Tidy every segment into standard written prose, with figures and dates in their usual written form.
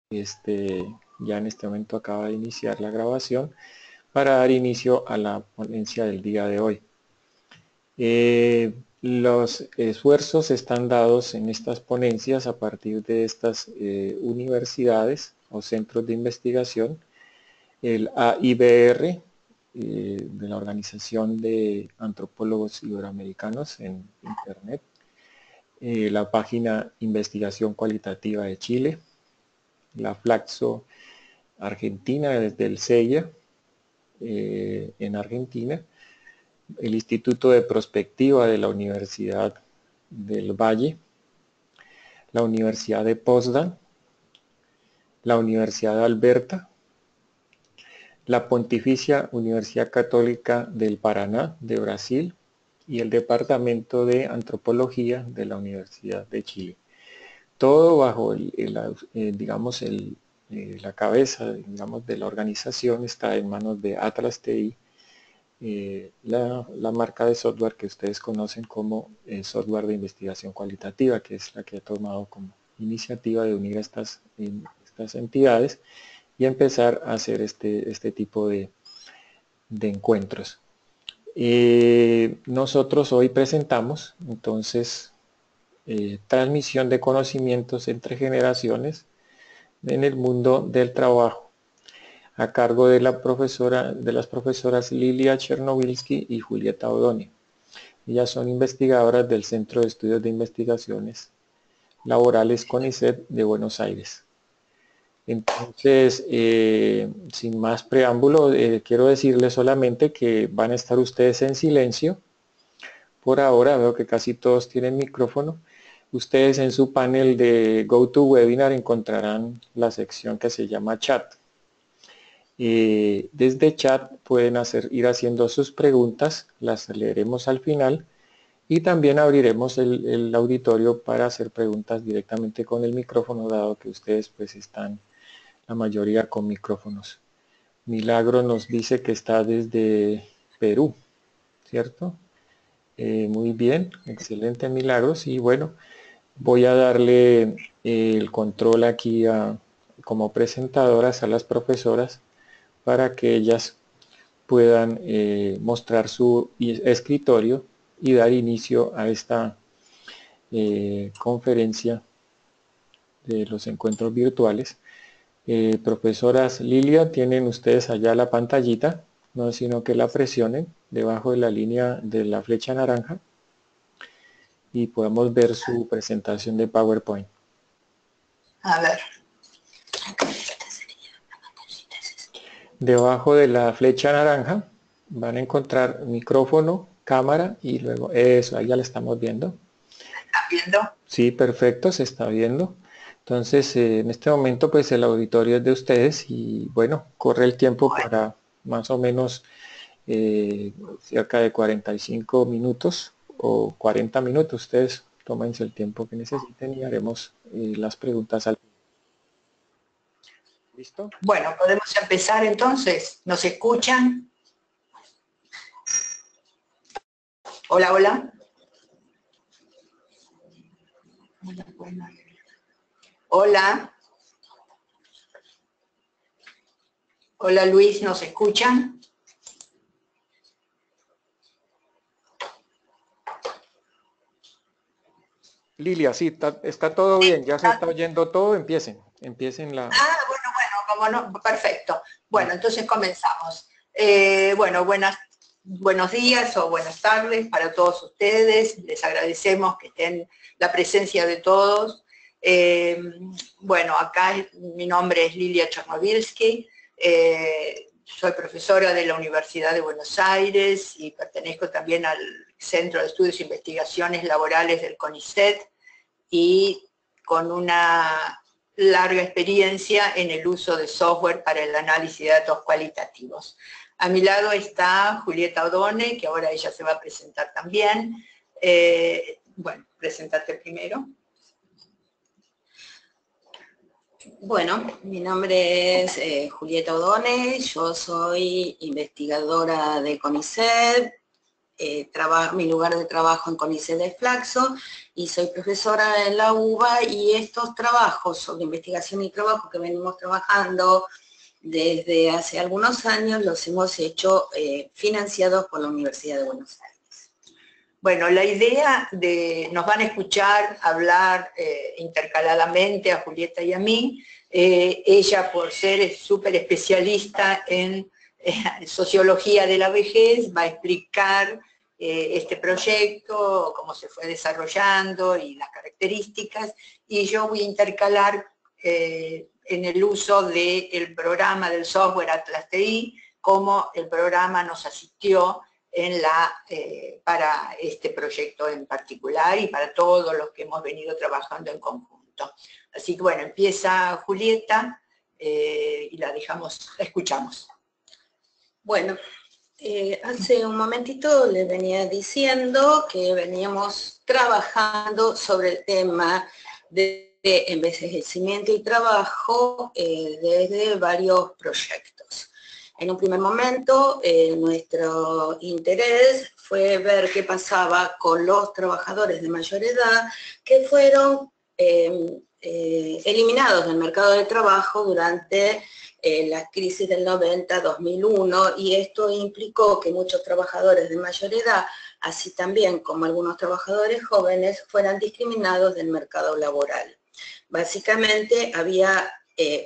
Ya en este momento acaba de iniciar la grabación para dar inicio a la ponencia del día de hoy. Los esfuerzos están dados en estas ponencias a partir de estas universidades o centros de investigación, el AIBR, de la Organización de Antropólogos Iberoamericanos en Internet, la página Investigación Cualitativa de Chile, la Flaxo Argentina desde el CEIA en Argentina, el Instituto de Prospectiva de la Universidad del Valle, la Universidad de Potsdam, la Universidad de Alberta, la Pontificia Universidad Católica del Paraná de Brasil y el Departamento de Antropología de la Universidad de Chile. Todo bajo la cabeza, digamos, de la organización está en manos de Atlas TI, la marca de software que ustedes conocen como software de investigación cualitativa, que es la que ha tomado como iniciativa de unir estas entidades y empezar a hacer este tipo de encuentros. Nosotros hoy presentamos entonces transmisión de conocimientos entre generaciones en el mundo del trabajo, a cargo de las profesoras Lilia Chernobilsky y Julieta Odone. Ellas son investigadoras del Centro de Estudios de Investigaciones Laborales CONICET de Buenos Aires. Entonces, sin más preámbulo, quiero decirles solamente que van a estar ustedes en silencio. Por ahora veo que casi todos tienen micrófono. Ustedes en su panel de GoToWebinar encontrarán la sección que se llama Chat. Desde chat pueden ir haciendo sus preguntas, las leeremos al final y también abriremos el auditorio para hacer preguntas directamente con el micrófono, dado que ustedes pues están la mayoría con micrófonos. Milagro nos dice que está desde Perú, ¿cierto? Muy bien, excelente Milagros. Y bueno, voy a darle el control aquí como presentadoras a las profesoras para que ellas puedan mostrar su escritorio y dar inicio a esta conferencia de los encuentros virtuales. Profesoras Lilia, tienen ustedes allá la pantallita, no es sino que la presionen debajo de la línea de la flecha naranja y podemos ver su presentación de PowerPoint. A ver. Debajo de la flecha naranja van a encontrar micrófono, cámara y luego eso, ahí ya la estamos viendo. ¿Estás viendo? Sí, perfecto, se está viendo. Entonces, en este momento, pues el auditorio es de ustedes y bueno, corre el tiempo para más o menos cerca de 45 minutos o 40 minutos. Ustedes tómense el tiempo que necesiten y haremos las preguntas al final. ¿Listo? Bueno, podemos empezar entonces. ¿Nos escuchan? Hola, hola. Hola. Hola Luis, ¿nos escuchan? Lilia, sí, está todo bien, ya se está oyendo todo, empiecen la... Ah, bueno, como no, perfecto. Bueno, entonces comenzamos. Bueno, buenos días o buenas tardes para todos ustedes. Les agradecemos que estén la presencia de todos. Bueno, acá mi nombre es Lilia Chernobilsky. Soy profesora de la Universidad de Buenos Aires y pertenezco también al Centro de Estudios e Investigaciones Laborales del CONICET y con una larga experiencia en el uso de software para el análisis de datos cualitativos. A mi lado está Julieta Odone, que ahora ella se va a presentar también. Bueno, preséntate primero. Bueno, mi nombre es Julieta Odone, yo soy investigadora de CONICET, mi lugar de trabajo en CONICET de Flaxo y soy profesora en la UBA, y estos trabajos sobre investigación y trabajo que venimos trabajando desde hace algunos años los hemos hecho financiados por la Universidad de Buenos Aires. Bueno, la idea nos van a escuchar hablar intercaladamente a Julieta y a mí. Ella, por ser súper especialista en sociología de la vejez, va a explicar este proyecto, cómo se fue desarrollando y las características, y yo voy a intercalar en el uso del programa del software Atlas TI, cómo el programa nos asistió para este proyecto en particular y para todos los que hemos venido trabajando en conjunto. Así que bueno, empieza Julieta y la escuchamos. Bueno, hace un momentito les venía diciendo que veníamos trabajando sobre el tema de envejecimiento y trabajo desde varios proyectos. En un primer momento, nuestro interés fue ver qué pasaba con los trabajadores de mayor edad que fueron eliminados del mercado de trabajo durante la crisis del 90-2001, y esto implicó que muchos trabajadores de mayor edad, así también como algunos trabajadores jóvenes, fueran discriminados del mercado laboral. Básicamente había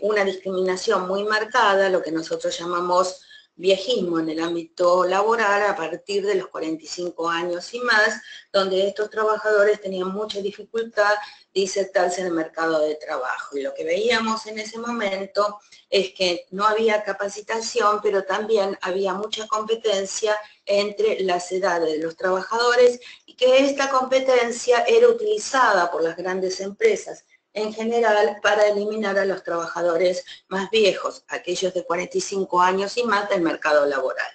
una discriminación muy marcada, lo que nosotros llamamos viejismo en el ámbito laboral a partir de los 45 años y más, donde estos trabajadores tenían mucha dificultad de insertarse en el mercado de trabajo. Y lo que veíamos en ese momento es que no había capacitación, pero también había mucha competencia entre las edades de los trabajadores, y que esta competencia era utilizada por las grandes empresas en general para eliminar a los trabajadores más viejos, aquellos de 45 años y más, del mercado laboral.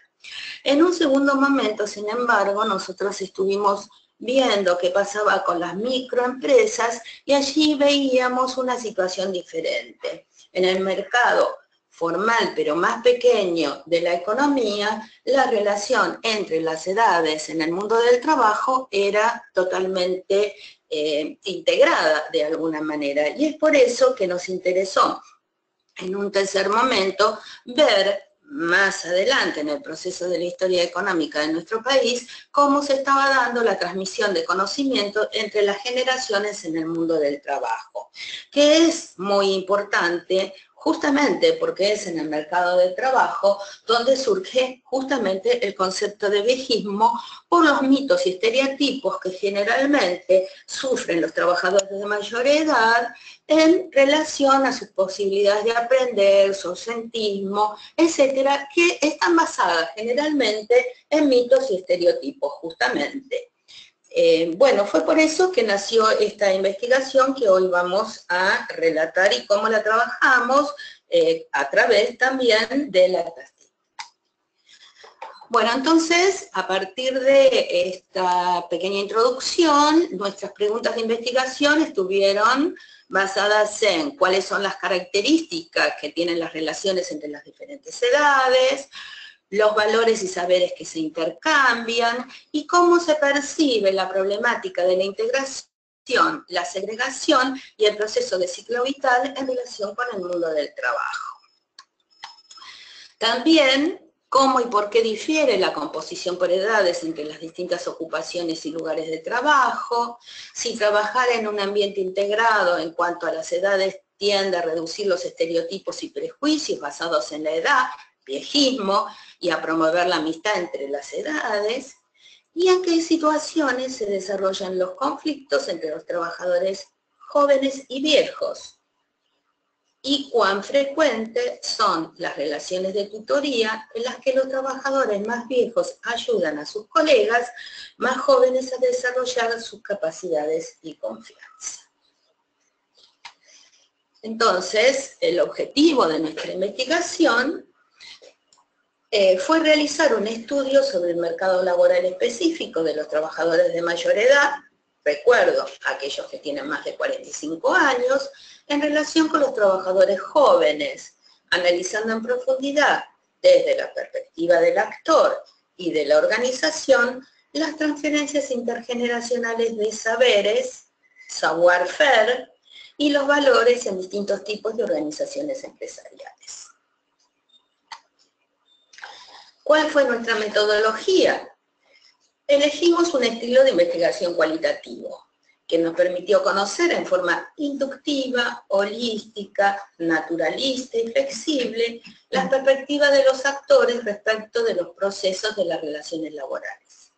En un segundo momento, sin embargo, nosotros estuvimos viendo qué pasaba con las microempresas, y allí veíamos una situación diferente. En el mercado formal pero más pequeño de la economía, la relación entre las edades en el mundo del trabajo era totalmente integrada de alguna manera, y es por eso que nos interesó en un tercer momento ver más adelante en el proceso de la historia económica de nuestro país cómo se estaba dando la transmisión de conocimiento entre las generaciones en el mundo del trabajo, que es muy importante justamente porque es en el mercado de trabajo donde surge justamente el concepto de viejismo por los mitos y estereotipos que generalmente sufren los trabajadores de mayor edad en relación a sus posibilidades de aprender, su ausentismo, etcétera, que están basadas generalmente en mitos y estereotipos justamente. Bueno, fue por eso que nació esta investigación que hoy vamos a relatar y cómo la trabajamos a través también de la Atlas TI. Bueno, entonces, a partir de esta pequeña introducción, nuestras preguntas de investigación estuvieron basadas en cuáles son las características que tienen las relaciones entre las diferentes edades, los valores y saberes que se intercambian, y cómo se percibe la problemática de la integración, la segregación y el proceso de ciclo vital en relación con el mundo del trabajo. También, cómo y por qué difiere la composición por edades entre las distintas ocupaciones y lugares de trabajo, si trabajar en un ambiente integrado en cuanto a las edades tiende a reducir los estereotipos y prejuicios basados en la edad, viejismo, y a promover la amistad entre las edades, y en qué situaciones se desarrollan los conflictos entre los trabajadores jóvenes y viejos, y cuán frecuentes son las relaciones de tutoría en las que los trabajadores más viejos ayudan a sus colegas más jóvenes a desarrollar sus capacidades y confianza. Entonces, el objetivo de nuestra investigación fue realizar un estudio sobre el mercado laboral específico de los trabajadores de mayor edad, recuerdo, aquellos que tienen más de 45 años, en relación con los trabajadores jóvenes, analizando en profundidad, desde la perspectiva del actor y de la organización, las transferencias intergeneracionales de saberes, savoir-faire, y los valores en distintos tipos de organizaciones empresariales. ¿Cuál fue nuestra metodología? Elegimos un estilo de investigación cualitativo que nos permitió conocer en forma inductiva, holística, naturalista y flexible las perspectivas de los actores respecto de los procesos de las relaciones laborales,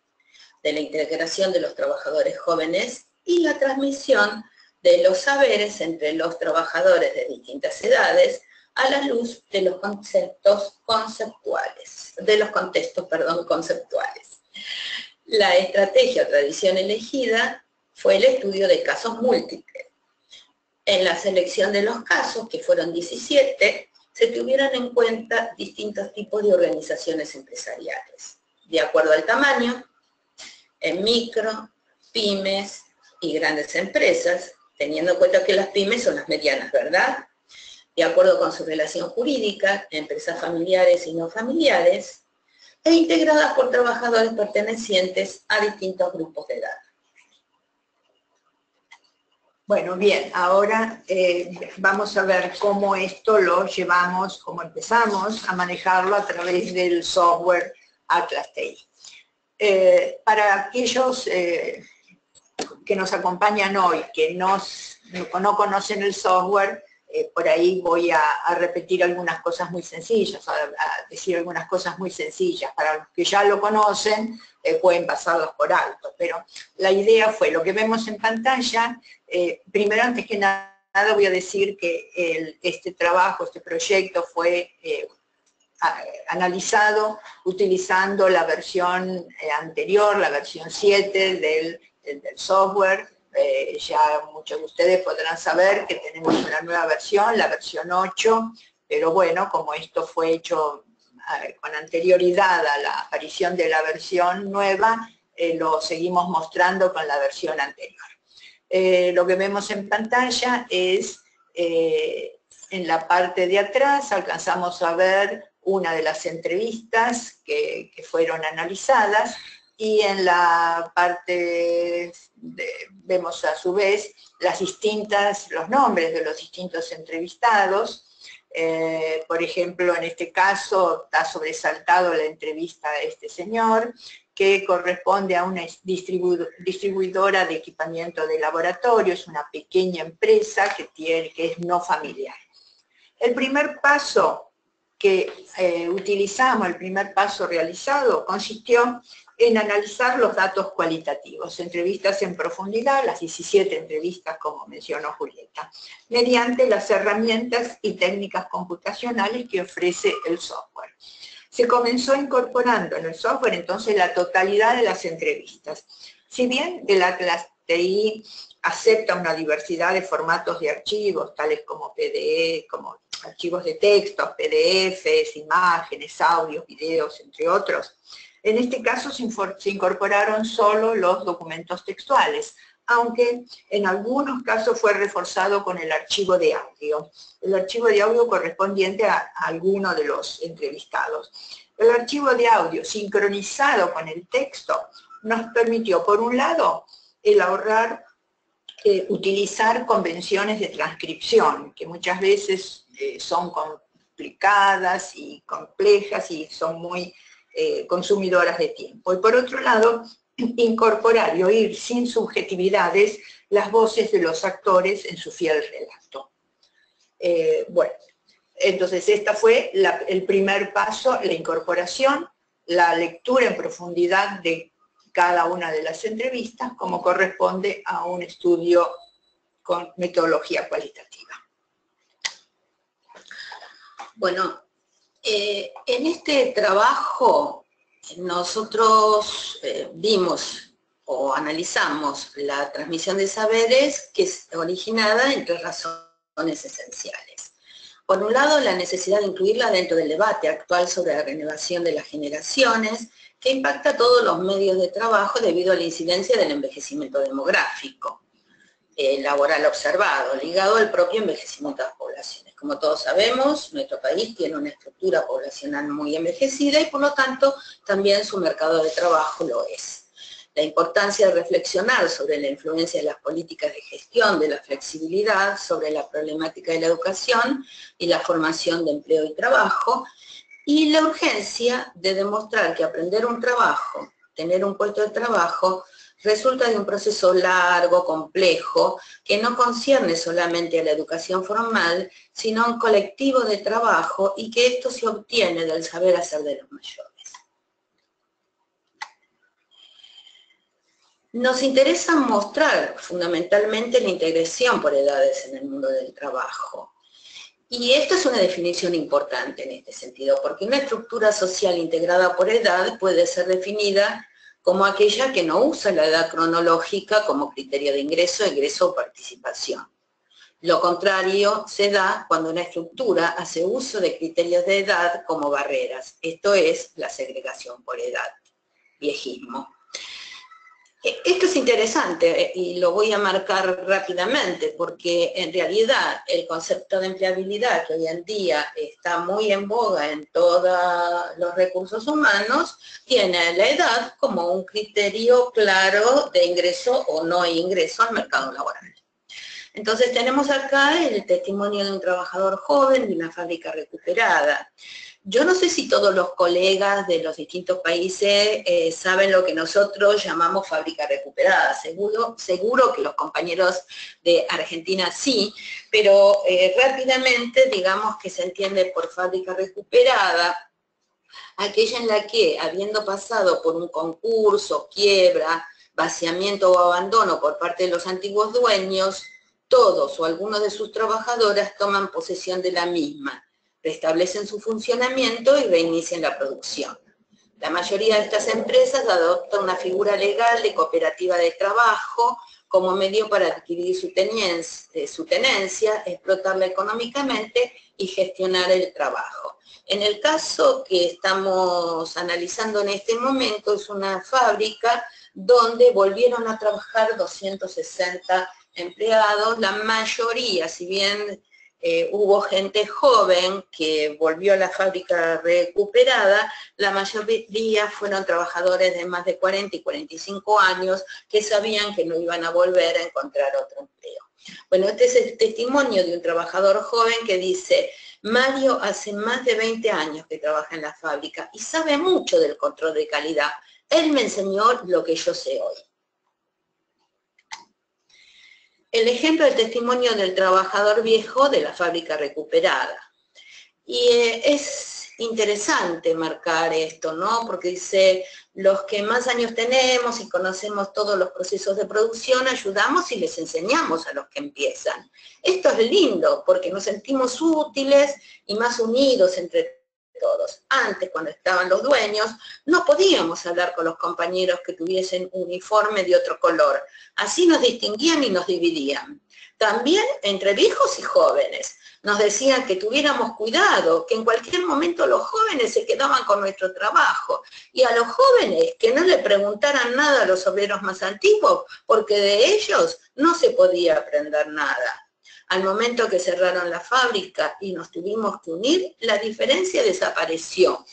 de la integración de los trabajadores jóvenes y la transmisión de los saberes entre los trabajadores de distintas edades a la luz de los contextos conceptuales. La estrategia o tradición elegida fue el estudio de casos múltiples. En la selección de los casos, que fueron 17, se tuvieron en cuenta distintos tipos de organizaciones empresariales, de acuerdo al tamaño, en micro, pymes y grandes empresas, teniendo en cuenta que las pymes son las medianas, ¿verdad? De acuerdo con su relación jurídica, empresas familiares y no familiares, e integradas por trabajadores pertenecientes a distintos grupos de edad. Bueno, bien, ahora vamos a ver cómo esto lo llevamos, cómo empezamos a manejarlo a través del software Atlas TI. Para aquellos que nos acompañan hoy, que no conocen el software, por ahí voy a repetir algunas cosas muy sencillas, a decir algunas cosas muy sencillas. Para los que ya lo conocen, pueden pasarlos por alto, pero la idea fue lo que vemos en pantalla. Primero, antes que nada, voy a decir que este trabajo, este proyecto fue analizado utilizando la versión anterior, la versión 7 del software. Ya muchos de ustedes podrán saber que tenemos una nueva versión, la versión 8, pero bueno, como esto fue hecho con anterioridad a la aparición de la versión nueva, lo seguimos mostrando con la versión anterior. Lo que vemos en pantalla es, en la parte de atrás, alcanzamos a ver una de las entrevistas que fueron analizadas, y en la parte vemos a su vez los nombres de los distintos entrevistados. Por ejemplo, en este caso está sobresaltado la entrevista de este señor, que corresponde a una distribuidora de equipamiento de laboratorio, es una pequeña empresa que es no familiar. El primer paso que utilizamos, el primer paso realizado, consistió en analizar los datos cualitativos, entrevistas en profundidad, las 17 entrevistas como mencionó Julieta, mediante las herramientas y técnicas computacionales que ofrece el software. Se comenzó incorporando en el software entonces la totalidad de las entrevistas. Si bien el Atlas TI acepta una diversidad de formatos de archivos, tales como PDF, como archivos de texto, PDFs, imágenes, audios, videos, entre otros, en este caso se incorporaron solo los documentos textuales, aunque en algunos casos fue reforzado con el archivo de audio. El archivo de audio correspondiente a alguno de los entrevistados. El archivo de audio sincronizado con el texto nos permitió, por un lado, utilizar convenciones de transcripción, que muchas veces son complicadas y complejas y son muy consumidoras de tiempo. Y por otro lado, incorporar y oír sin subjetividades las voces de los actores en su fiel relato. Bueno, entonces esta fue el primer paso, la incorporación, la lectura en profundidad de cada una de las entrevistas, como corresponde a un estudio con metodología cualitativa. Bueno, en este trabajo nosotros vimos o analizamos la transmisión de saberes que es originada en 3 razones esenciales. Por un lado, la necesidad de incluirla dentro del debate actual sobre la renovación de las generaciones, que impacta a todos los medios de trabajo debido a la incidencia del envejecimiento demográfico laboral observado, ligado al propio envejecimiento de las poblaciones. Como todos sabemos, nuestro país tiene una estructura poblacional muy envejecida y por lo tanto también su mercado de trabajo lo es. la importancia de reflexionar sobre la influencia de las políticas de gestión de la flexibilidad, sobre la problemática de la educación y la formación de empleo y trabajo, y la urgencia de demostrar que aprender un trabajo, tener un puesto de trabajo, resulta de un proceso largo, complejo, que no concierne solamente a la educación formal, sino a un colectivo de trabajo y que esto se obtiene del saber hacer de los mayores. Nos interesa mostrar fundamentalmente la integración por edades en el mundo del trabajo. Y esto es una definición importante en este sentido, porque una estructura social integrada por edad puede ser definida como aquella que no usa la edad cronológica como criterio de ingreso, egreso o participación. Lo contrario se da cuando una estructura hace uso de criterios de edad como barreras. Esto es la segregación por edad, viejismo. Esto es interesante y lo voy a marcar rápidamente porque en realidad el concepto de empleabilidad que hoy en día está muy en boga en todos los recursos humanos tiene la edad como un criterio claro de ingreso o no ingreso al mercado laboral. Entonces tenemos acá el testimonio de un trabajador joven de una fábrica recuperada. Yo no sé si todos los colegas de los distintos países saben lo que nosotros llamamos fábrica recuperada. Seguro que los compañeros de Argentina sí, pero rápidamente digamos que se entiende por fábrica recuperada aquella en la que, habiendo pasado por un concurso, quiebra, vaciamiento o abandono por parte de los antiguos dueños, todos o algunos de sus trabajadoras toman posesión de la misma, restablecen su funcionamiento y reinician la producción. La mayoría de estas empresas adoptan una figura legal de cooperativa de trabajo como medio para adquirir su tenencia, explotarla económicamente y gestionar el trabajo. En el caso que estamos analizando en este momento es una fábrica donde volvieron a trabajar 260 empleados, la mayoría, si bien hubo gente joven que volvió a la fábrica recuperada, la mayoría fueron trabajadores de más de 40 y 45 años que sabían que no iban a volver a encontrar otro empleo. Bueno, este es el testimonio de un trabajador joven que dice: Mario hace más de 20 años que trabaja en la fábrica y sabe mucho del control de calidad. Él me enseñó lo que yo sé hoy. El ejemplo del testimonio del trabajador viejo de la fábrica recuperada. Y es interesante marcar esto, ¿no? Porque dice, los que más años tenemos y conocemos todos los procesos de producción, ayudamos y les enseñamos a los que empiezan. Esto es lindo, porque nos sentimos útiles y más unidos entre todos. Antes, cuando estaban los dueños, no podíamos hablar con los compañeros que tuviesen uniforme de otro color. Así nos distinguían y nos dividían. También entre viejos y jóvenes. Nos decían que tuviéramos cuidado, que en cualquier momento los jóvenes se quedaban con nuestro trabajo. Y a los jóvenes que no le preguntaran nada a los obreros más antiguos, porque de ellos no se podía aprender nada. Al momento que cerraron la fábrica y nos tuvimos que unir, la diferencia desapareció,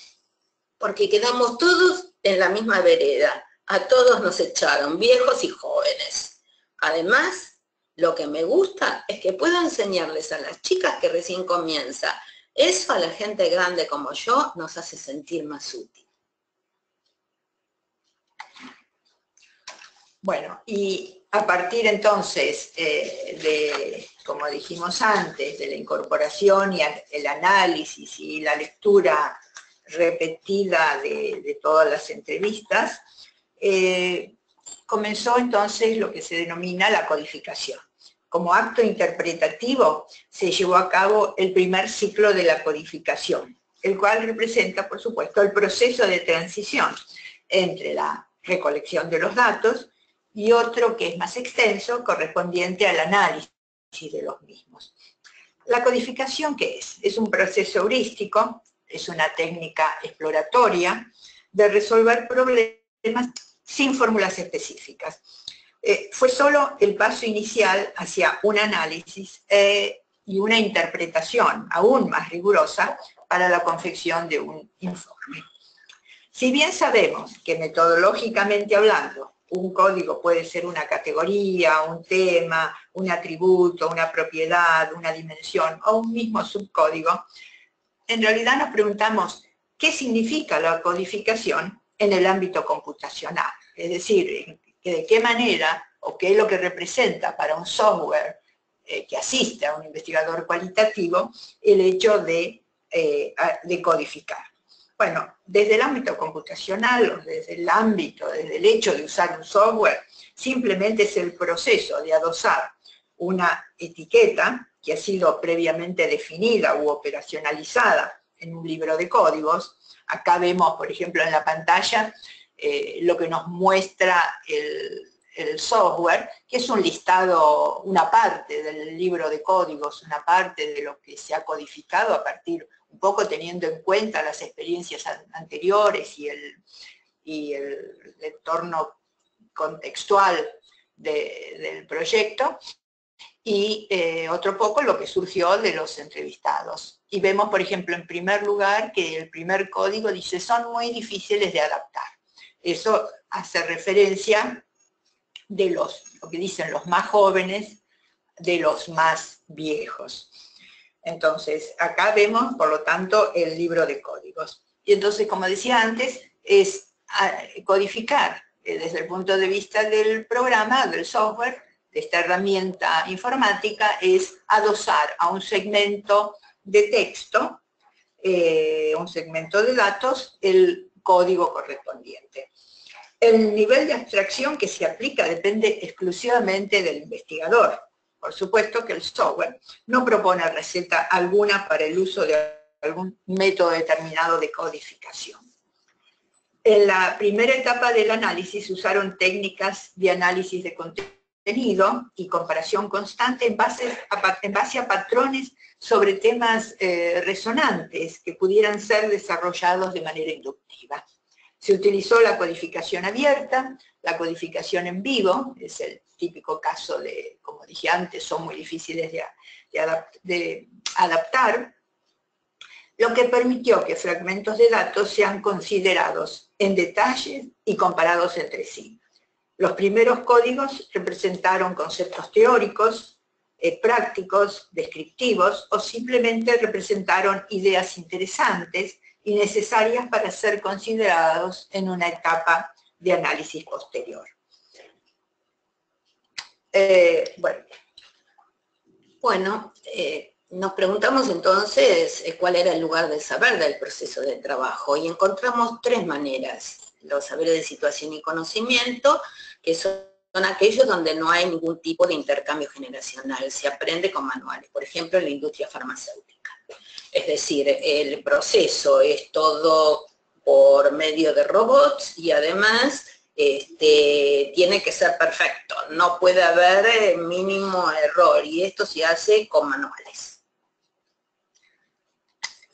porque quedamos todos en la misma vereda. A todos nos echaron, viejos y jóvenes. Además, lo que me gusta es que puedo enseñarles a las chicas que recién comienzan. Eso a la gente grande como yo nos hace sentir más útil. Bueno, y a partir entonces como dijimos antes, de la incorporación y el análisis y la lectura repetida de todas las entrevistas, comenzó entonces lo que se denomina la codificación. Como acto interpretativo se llevó a cabo el primer ciclo de la codificación, el cual representa, por supuesto, el proceso de transición entre la recolección de los datos y otro que es más extenso, correspondiente al análisis de los mismos. ¿La codificación qué es? Es un proceso heurístico, es una técnica exploratoria de resolver problemas sin fórmulas específicas. Fue solo el paso inicial hacia un análisis y una interpretación aún más rigurosa para la confección de un informe. Si bien sabemos que metodológicamente hablando un código puede ser una categoría, un tema, un atributo, una propiedad, una dimensión o un mismo subcódigo, en realidad nos preguntamos qué significa la codificación en el ámbito computacional. Es decir, de qué manera o qué es lo que representa para un software que asiste a un investigador cualitativo el hecho de codificar. Bueno, desde el ámbito computacional, o desde el hecho de usar un software, simplemente es el proceso de adosar una etiqueta que ha sido previamente definida u operacionalizada en un libro de códigos. Acá vemos, por ejemplo, en la pantalla lo que nos muestra el software, que es un listado, una parte del libro de códigos, una parte de lo que se ha codificado a partir, un poco teniendo en cuenta las experiencias anteriores y el entorno contextual del proyecto, y otro poco lo que surgió de los entrevistados. Y vemos, por ejemplo, en primer lugar, que el primer código dice, son muy difíciles de adaptar. Eso hace referencia de lo que dicen los más jóvenes, de los más viejos. Entonces, acá vemos, por lo tanto, el libro de códigos. Y entonces, como decía antes, es codificar desde el punto de vista del programa, del software, de esta herramienta informática, es adosar a un segmento de texto, un segmento de datos, el código correspondiente. El nivel de abstracción que se aplica depende exclusivamente del investigador. Por supuesto que el software no propone receta alguna para el uso de algún método determinado de codificación. En la primera etapa del análisis usaron técnicas de análisis de contenido y comparación constante en base a patrones sobre temas resonantes que pudieran ser desarrollados de manera inductiva. Se utilizó la codificación abierta, la codificación en vivo, es el típico caso de, como dije antes, son muy difíciles de adaptar, lo que permitió que fragmentos de datos sean considerados en detalle y comparados entre sí. Los primeros códigos representaron conceptos teóricos, prácticos, descriptivos, o simplemente representaron ideas interesantes y necesarias para ser considerados en una etapa de análisis posterior. Nos preguntamos entonces cuál era el lugar del saber del proceso de trabajo y encontramos tres maneras. Los saberes de situación y conocimiento, que son aquellos donde no hay ningún tipo de intercambio generacional, se aprende con manuales, por ejemplo en la industria farmacéutica. Es decir, el proceso es todo por medio de robots y además tiene que ser perfecto, no puede haber mínimo error y esto se hace con manuales.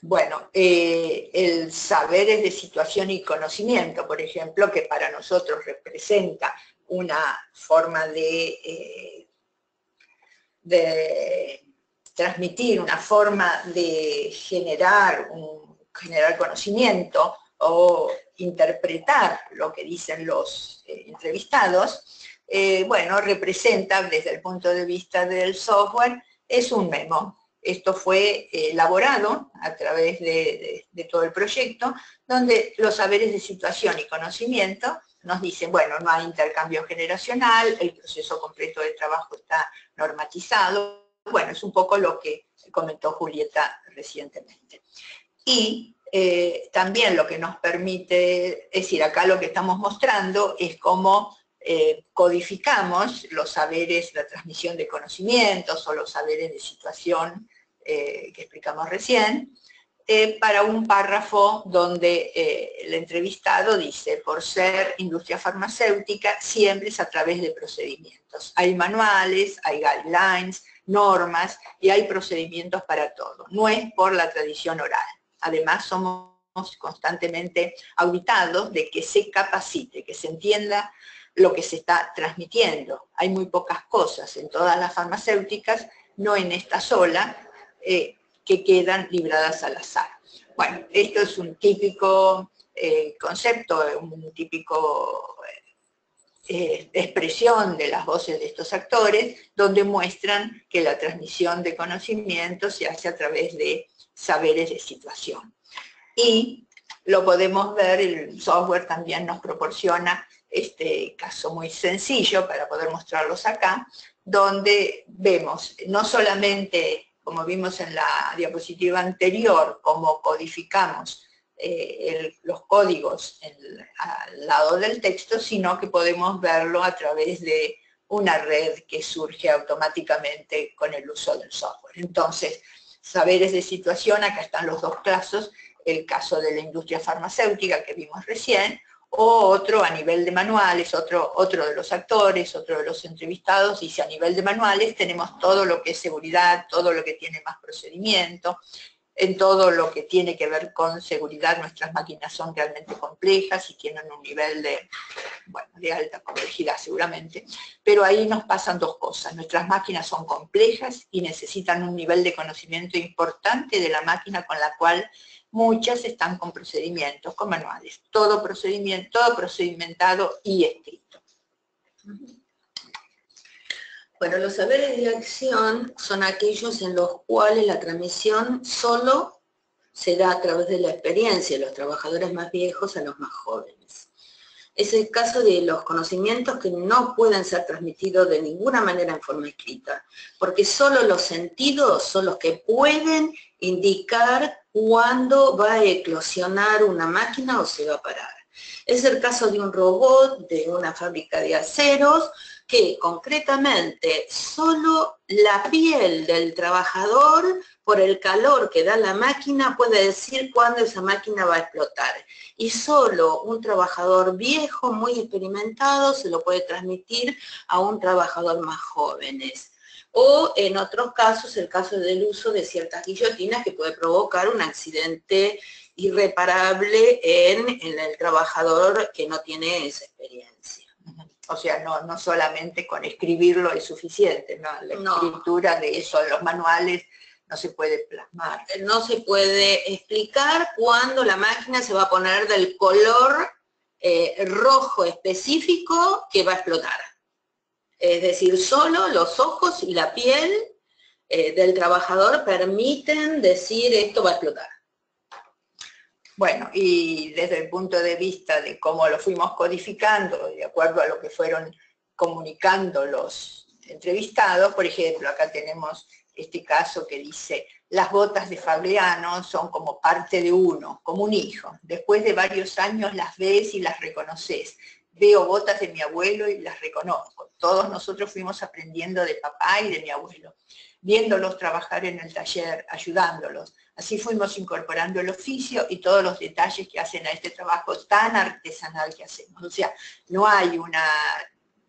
Bueno, el saberes de situación y conocimiento, por ejemplo, que para nosotros representa una forma de transmitir, una forma de generar conocimiento o interpretar lo que dicen los entrevistados, bueno, representa desde el punto de vista del software, es un memo. Esto fue elaborado a través de todo el proyecto, donde los saberes de situación y conocimiento nos dicen, bueno, no hay intercambio generacional, el proceso completo de trabajo está normatizado. Bueno, es un poco lo que comentó Julieta recientemente. Y también lo que nos permite, es decir, acá lo que estamos mostrando es cómo codificamos los saberes, la transmisión de conocimientos o los saberes de situación que explicamos recién, para un párrafo donde el entrevistado dice, por ser industria farmacéutica, siempre es a través de procedimientos. Hay manuales, hay guidelines, normas, y hay procedimientos para todo. No es por la tradición oral. Además, somos constantemente auditados de que se capacite, que se entienda lo que se está transmitiendo. Hay muy pocas cosas en todas las farmacéuticas, no en esta sola, que quedan libradas al azar. Bueno, esto es un típico concepto, un típico expresión de las voces de estos actores, donde muestran que la transmisión de conocimiento se hace a través de saberes de situación. Y lo podemos ver, el software también nos proporciona este caso muy sencillo para poder mostrarlos acá, donde vemos no solamente, como vimos en la diapositiva anterior, cómo codificamos los códigos al lado del texto, sino que podemos verlo a través de una red que surge automáticamente con el uso del software. Entonces, saberes de situación, acá están los dos casos, el caso de la industria farmacéutica que vimos recién, o otro a nivel de manuales, otro de los actores, otro de los entrevistados, dice a nivel de manuales tenemos todo lo que es seguridad, todo lo que tiene más procedimiento, en todo lo que tiene que ver con seguridad nuestras máquinas son realmente complejas y tienen un nivel de, bueno, de alta complejidad seguramente, pero ahí nos pasan dos cosas, nuestras máquinas son complejas y necesitan un nivel de conocimiento importante de la máquina con la cual muchas están con procedimientos, con manuales, todo procedimentado y escrito. Bueno, los saberes de acción son aquellos en los cuales la transmisión solo se da a través de la experiencia de los trabajadores más viejos a los más jóvenes. Es el caso de los conocimientos que no pueden ser transmitidos de ninguna manera en forma escrita, porque solo los sentidos son los que pueden indicar cuándo va a eclosionar una máquina o se va a parar. Es el caso de un robot de una fábrica de aceros, que concretamente solo la piel del trabajador, por el calor que da la máquina, puede decir cuándo esa máquina va a explotar. Y solo un trabajador viejo, muy experimentado, se lo puede transmitir a un trabajador más jóvenes. O en otros casos, el caso del uso de ciertas guillotinas que puede provocar un accidente irreparable en el trabajador que no tiene esa experiencia. O sea, no solamente con escribirlo es suficiente, ¿no? La escritura de eso, de los manuales, no se puede plasmar. No se puede explicar cuándo la máquina se va a poner del color rojo específico que va a explotar. Es decir, solo los ojos y la piel del trabajador permiten decir esto va a explotar. Bueno, y desde el punto de vista de cómo lo fuimos codificando, de acuerdo a lo que fueron comunicando los entrevistados, por ejemplo, acá tenemos este caso que dice, las botas de Fabriano son como parte de uno, como un hijo. Después de varios años las ves y las reconoces. Veo botas de mi abuelo y las reconozco. Todos nosotros fuimos aprendiendo de papá y de mi abuelo, viéndolos trabajar en el taller, ayudándolos. Así fuimos incorporando el oficio y todos los detalles que hacen a este trabajo tan artesanal que hacemos. O sea, no hay una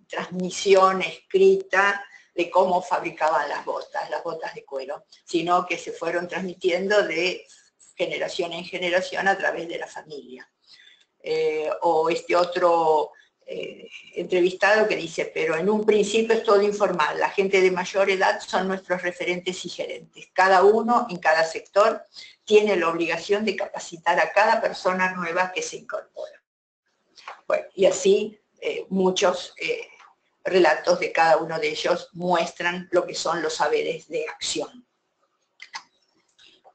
transmisión escrita de cómo fabricaban las botas de cuero, sino que se fueron transmitiendo de generación en generación a través de la familia. O este otro entrevistado que dice, pero en un principio es todo informal, la gente de mayor edad son nuestros referentes y gerentes, cada uno en cada sector tiene la obligación de capacitar a cada persona nueva que se incorpora. Bueno, y así muchos relatos de cada uno de ellos muestran lo que son los saberes de acción.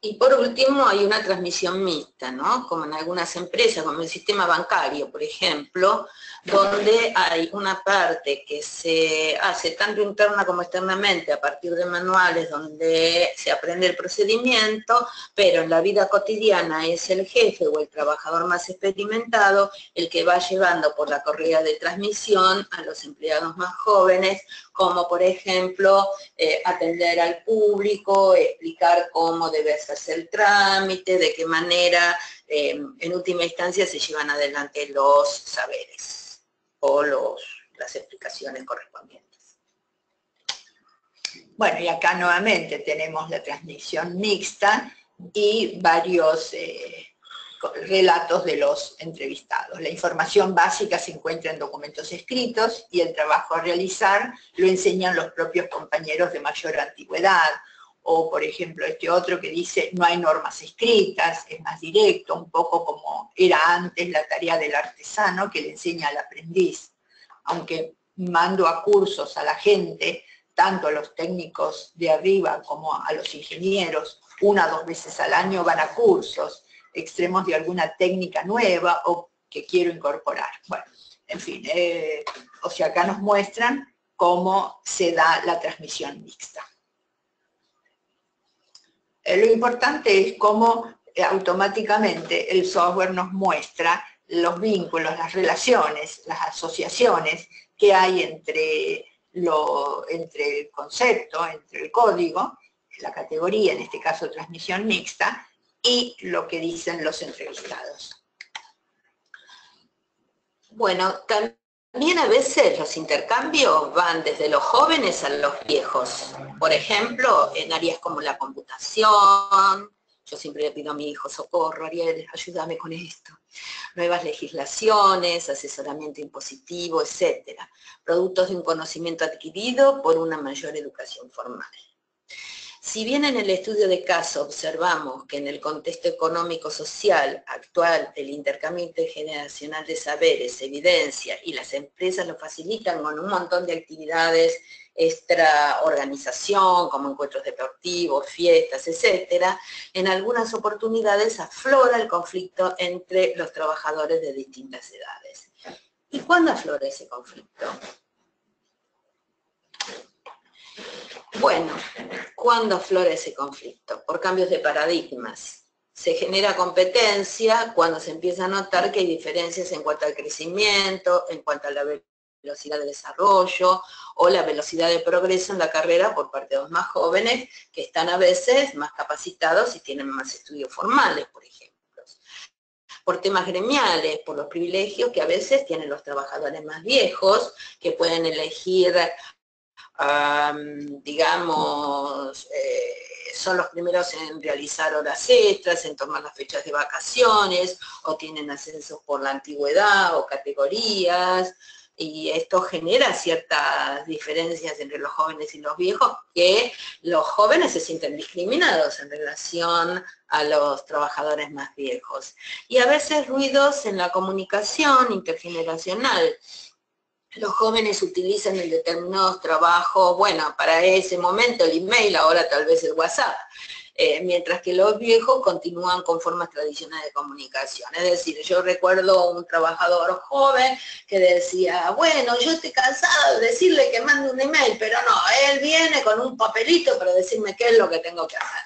Y por último hay una transmisión mixta, ¿no? Como en algunas empresas, como el sistema bancario, por ejemplo, donde hay una parte que se hace tanto interna como externamente a partir de manuales donde se aprende el procedimiento, pero en la vida cotidiana es el jefe o el trabajador más experimentado el que va llevando por la correa de transmisión a los empleados más jóvenes, como por ejemplo atender al público, explicar cómo debe hacerse el trámite, de qué manera en última instancia se llevan adelante los saberes o las explicaciones correspondientes. Bueno, y acá nuevamente tenemos la transmisión mixta y varios relatos de los entrevistados. La información básica se encuentra en documentos escritos y el trabajo a realizar lo enseñan los propios compañeros de mayor antigüedad. O, por ejemplo, este otro que dice, no hay normas escritas, es más directo, un poco como era antes la tarea del artesano que le enseña al aprendiz aunque mando a cursos a la gente, tanto a los técnicos de arriba como a los ingenieros, 1 o 2 veces al año van a cursos, extremos de alguna técnica nueva o que quiero incorporar. Bueno, en fin, o sea, acá nos muestran cómo se da la transmisión mixta. Lo importante es cómo automáticamente el software nos muestra los vínculos, las relaciones, las asociaciones que hay entre el concepto, entre el código, la categoría, en este caso transmisión mixta, y lo que dicen los entrevistados. Bueno, también a veces los intercambios van desde los jóvenes a los viejos. Por ejemplo, en áreas como la computación, yo siempre le pido a mi hijo, socorro, Ariel, ayúdame con esto. Nuevas legislaciones, asesoramiento impositivo, etcétera. Productos de un conocimiento adquirido por una mayor educación formal. Si bien en el estudio de caso observamos que en el contexto económico-social actual el intercambio intergeneracional de saberes se evidencia y las empresas lo facilitan con un montón de actividades extra organización, como encuentros deportivos, fiestas, etcétera, en algunas oportunidades aflora el conflicto entre los trabajadores de distintas edades. ¿Y cuándo aflora ese conflicto? Bueno, ¿cuándo aflora ese conflicto? Por cambios de paradigmas. Se genera competencia cuando se empieza a notar que hay diferencias en cuanto al crecimiento, en cuanto a la velocidad de desarrollo o la velocidad de progreso en la carrera por parte de los más jóvenes que están a veces más capacitados y tienen más estudios formales, por ejemplo. Por temas gremiales, por los privilegios que a veces tienen los trabajadores más viejos, que pueden elegir digamos, son los primeros en realizar horas extras, en tomar las fechas de vacaciones, o tienen ascensos por la antigüedad o categorías, y esto genera ciertas diferencias entre los jóvenes y los viejos, que los jóvenes se sienten discriminados en relación a los trabajadores más viejos. Y a veces ruidos en la comunicación intergeneracional. Los jóvenes utilizan en determinados trabajos, bueno, para ese momento el email, ahora tal vez el WhatsApp, mientras que los viejos continúan con formas tradicionales de comunicación. Es decir, yo recuerdo un trabajador joven que decía, bueno, yo estoy cansado de decirle que mande un email, pero no, él viene con un papelito para decirme qué es lo que tengo que hacer.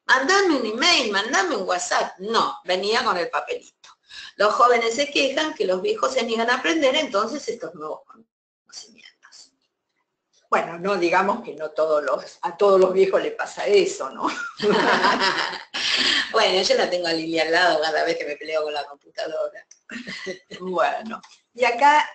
Mandame un email, mandame un WhatsApp. No, venía con el papelito. Los jóvenes se quejan que los viejos se niegan a aprender entonces estos nuevos conocimientos. Bueno, no digamos que no a todos los viejos les pasa eso, ¿no? Bueno, yo la tengo a Lili al lado cada vez que me peleo con la computadora. Bueno, y acá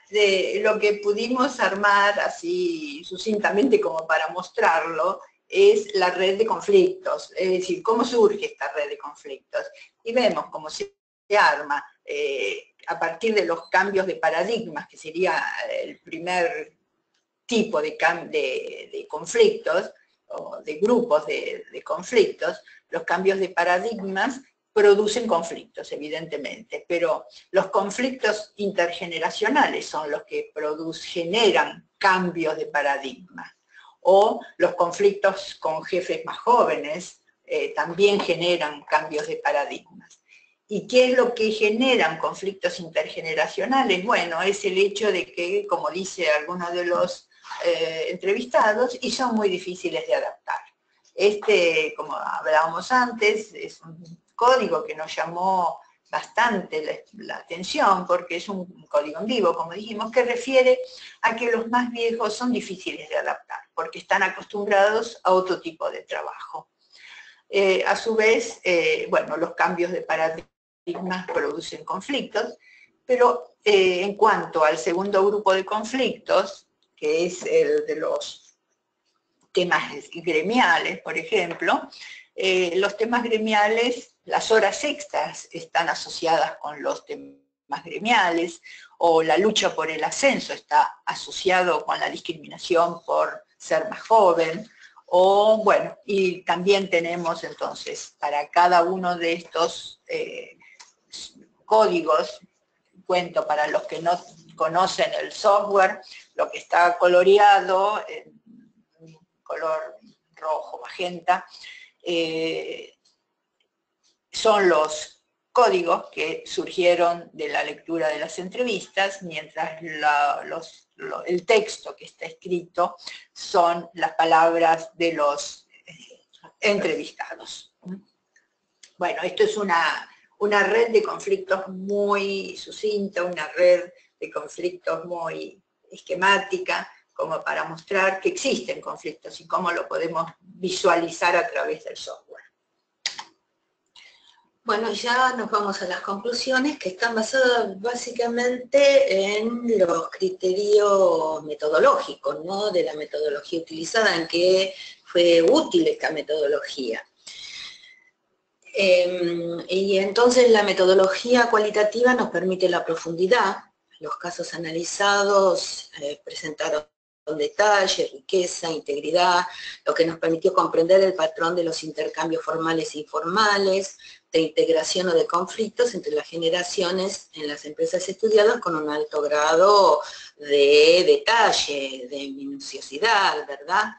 lo que pudimos armar así sucintamente como para mostrarlo es la red de conflictos, es decir, cómo surge esta red de conflictos. Y vemos cómo se arma a partir de los cambios de paradigmas, que sería el primer tipo de conflictos, o de grupos de conflictos. Los cambios de paradigmas producen conflictos, evidentemente, pero los conflictos intergeneracionales son los que generan cambios de paradigma. O los conflictos con jefes más jóvenes también generan cambios de paradigmas. ¿Y qué es lo que generan conflictos intergeneracionales? Bueno, es el hecho de que, como dice alguno de los entrevistados, y son muy difíciles de adaptar. Como hablábamos antes, es un código que nos llamó bastante la atención, porque es un código en vivo, como dijimos, que refiere a que los más viejos son difíciles de adaptar, porque están acostumbrados a otro tipo de trabajo. A su vez, bueno, los cambios de paradigmas producen conflictos, pero en cuanto al segundo grupo de conflictos, que es el de los temas gremiales, por ejemplo, los temas gremiales, las horas extras están asociadas con los temas gremiales, o la lucha por el ascenso está asociado con la discriminación por ser más joven, o bueno, y también tenemos entonces para cada uno de estos códigos, cuento para los que no conocen el software, lo que está coloreado en color rojo, magenta, son los códigos que surgieron de la lectura de las entrevistas, mientras el texto que está escrito son las palabras de los entrevistados. Bueno, esto es una red de conflictos muy sucinta, una red de conflictos muy esquemática, como para mostrar que existen conflictos y cómo lo podemos visualizar a través del software. Bueno, ya nos vamos a las conclusiones, que están basadas básicamente en los criterios metodológicos, ¿no? De la metodología utilizada, en qué fue útil esta metodología. Y entonces la metodología cualitativa nos permite la profundidad. Los casos analizados presentaron detalle, riqueza, integridad, lo que nos permitió comprender el patrón de los intercambios formales e informales, de integración o de conflictos entre las generaciones en las empresas estudiadas con un alto grado de detalle, de minuciosidad, ¿verdad?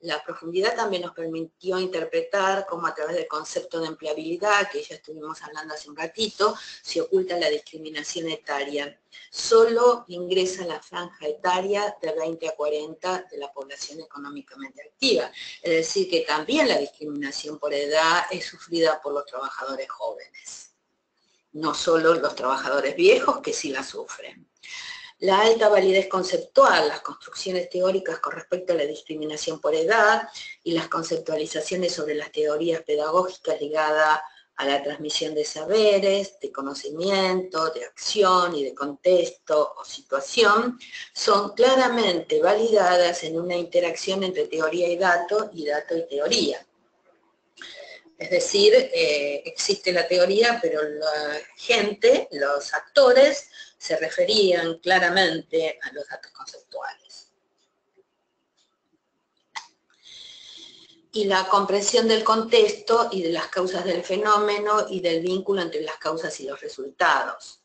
La profundidad también nos permitió interpretar cómo a través del concepto de empleabilidad, que ya estuvimos hablando hace un ratito, se oculta la discriminación etaria. Solo ingresa en la franja etaria de 20 a 40 de la población económicamente activa. Es decir, que también la discriminación por edad es sufrida por los trabajadores jóvenes. No solo los trabajadores viejos, que sí la sufren. La alta validez conceptual, las construcciones teóricas con respecto a la discriminación por edad y las conceptualizaciones sobre las teorías pedagógicas ligadas a la transmisión de saberes, de conocimiento, de acción y de contexto o situación, son claramente validadas en una interacción entre teoría y dato y teoría. Es decir, existe la teoría, pero la gente, los actores, se referían claramente a los datos conceptuales. Y la comprensión del contexto y de las causas del fenómeno y del vínculo entre las causas y los resultados.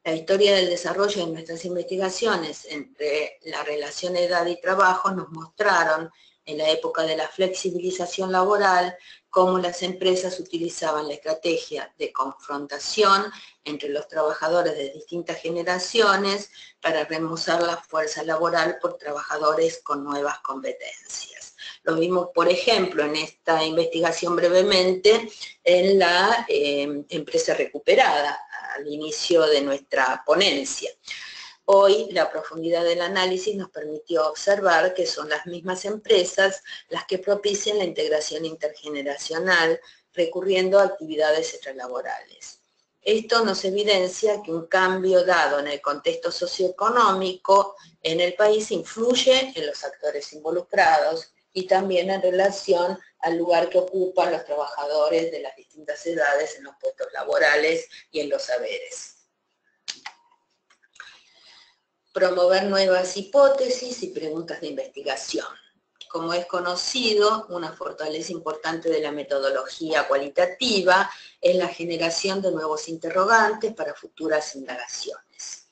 La historia del desarrollo de nuestras investigaciones entre la relación edad y trabajo nos mostraron en la época de la flexibilización laboral cómo las empresas utilizaban la estrategia de confrontación entre los trabajadores de distintas generaciones para remozar la fuerza laboral por trabajadores con nuevas competencias. Lo vimos, por ejemplo, en esta investigación brevemente en la empresa recuperada, al inicio de nuestra ponencia. Hoy la profundidad del análisis nos permitió observar que son las mismas empresas las que propician la integración intergeneracional recurriendo a actividades extralaborales. Esto nos evidencia que un cambio dado en el contexto socioeconómico en el país influye en los actores involucrados y también en relación al lugar que ocupan los trabajadores de las distintas edades en los puestos laborales y en los saberes. Promover nuevas hipótesis y preguntas de investigación. Como es conocido, una fortaleza importante de la metodología cualitativa es la generación de nuevos interrogantes para futuras indagaciones.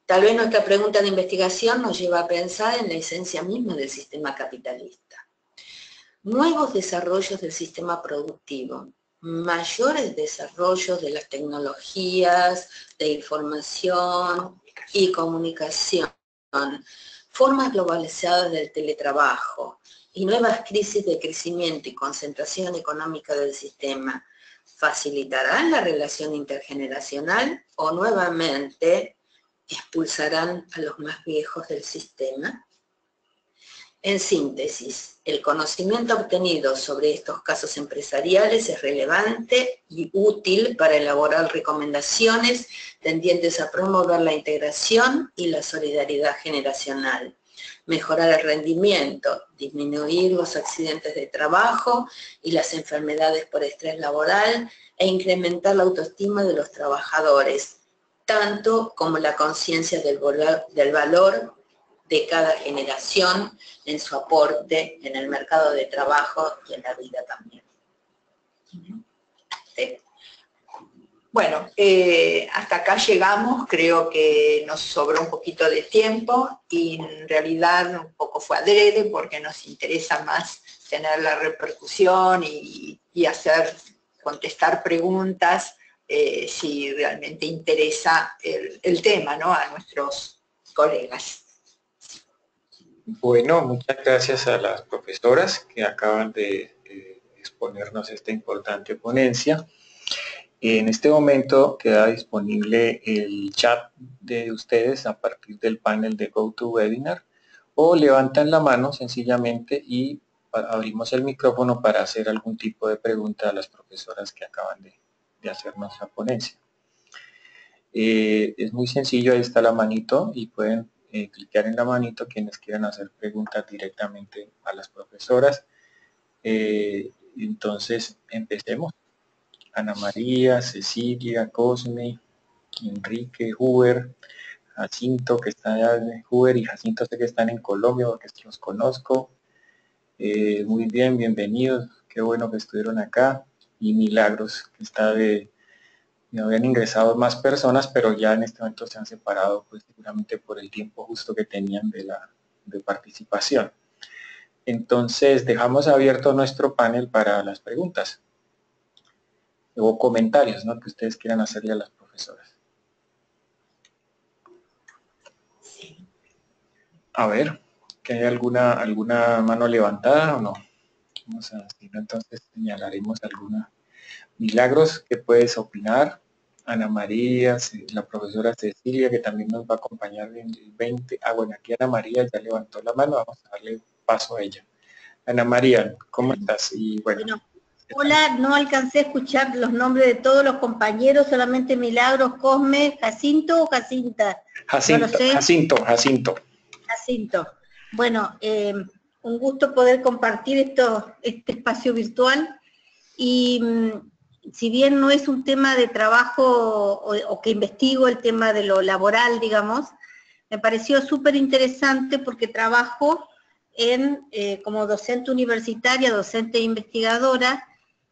Tal vez nuestra pregunta de investigación nos lleva a pensar en la esencia misma del sistema capitalista. Nuevos desarrollos del sistema productivo, mayores desarrollos de las tecnologías de información y comunicación, formas globalizadas del teletrabajo y nuevas crisis de crecimiento y concentración económica del sistema, ¿facilitarán la relación intergeneracional o nuevamente expulsarán a los más viejos del sistema? En síntesis, el conocimiento obtenido sobre estos casos empresariales es relevante y útil para elaborar recomendaciones tendientes a promover la integración y la solidaridad generacional, mejorar el rendimiento, disminuir los accidentes de trabajo y las enfermedades por estrés laboral e incrementar la autoestima de los trabajadores, tanto como la conciencia del valor de cada generación en su aporte en el mercado de trabajo y en la vida también. ¿Sí? Bueno, hasta acá llegamos, creo que nos sobró un poquito de tiempo y en realidad un poco fue adrede porque nos interesa más tener la repercusión y contestar preguntas si realmente interesa el tema, ¿no?, a nuestros colegas. Bueno, muchas gracias a las profesoras que acaban de exponernos esta importante ponencia. En este momento queda disponible el chat de ustedes a partir del panel de GoToWebinar, o levantan la mano sencillamente y abrimos el micrófono para hacer algún tipo de pregunta a las profesoras que acaban de hacernos la ponencia. Es muy sencillo, ahí está la manito y pueden clicar en la manito quienes quieran hacer preguntas directamente a las profesoras. Entonces empecemos. Ana María, Cecilia, Cosme, Enrique, Huber, Jacinto, que está allá, Huber y Jacinto sé que están en Colombia porque los conozco. Muy bien, bienvenidos, qué bueno que estuvieron acá. Y Milagros, que está me habían ingresado más personas, pero ya en este momento se han separado, pues seguramente por el tiempo justo que tenían de participación. Entonces dejamos abierto nuestro panel para las preguntas o comentarios, ¿no?, que ustedes quieran hacerle a las profesoras. A ver, ¿que hay alguna mano levantada o no? Vamos a decir, entonces señalaremos alguna. Milagros, ¿qué puedes opinar? Ana María, la profesora Cecilia, que también nos va a acompañar en el 20. Ah, bueno, aquí Ana María ya levantó la mano, vamos a darle paso a ella. Ana María, ¿cómo estás? Y bueno, hola, no alcancé a escuchar los nombres de todos los compañeros, solamente Milagros, Cosme, Jacinto o Jacinta. Jacinto, no lo sé. Jacinto. Bueno, un gusto poder compartir este espacio virtual y si bien no es un tema de trabajo o que investigo el tema de lo laboral, digamos, me pareció súper interesante porque trabajo como docente universitaria, docente e investigadora,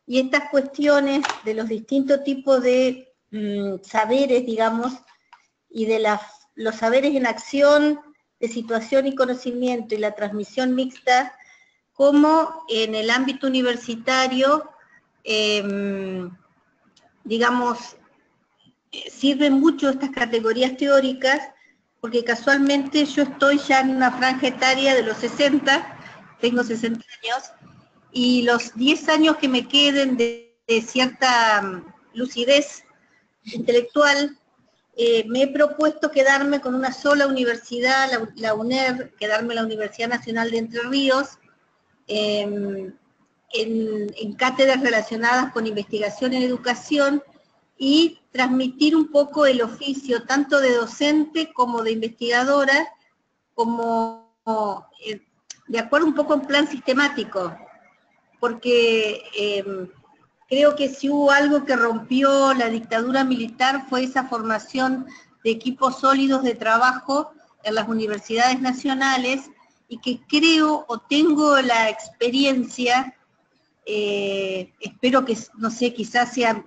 y estas cuestiones de los distintos tipos de saberes, digamos, y de los saberes en acción, de situación y conocimiento, y la transmisión mixta, como en el ámbito universitario, digamos, sirven mucho estas categorías teóricas, porque casualmente yo estoy ya en una franja etaria de los 60, tengo 60 años, y los 10 años que me queden de cierta lucidez intelectual, me he propuesto quedarme con una sola universidad, la UNER, quedarme en la Universidad Nacional de Entre Ríos, en cátedras relacionadas con investigación en educación, y transmitir un poco el oficio tanto de docente como de investigadora, como de acuerdo un poco en plan sistemático, porque creo que si hubo algo que rompió la dictadura militar fue esa formación de equipos sólidos de trabajo en las universidades nacionales, y que creo o tengo la experiencia, espero que, no sé, quizás sea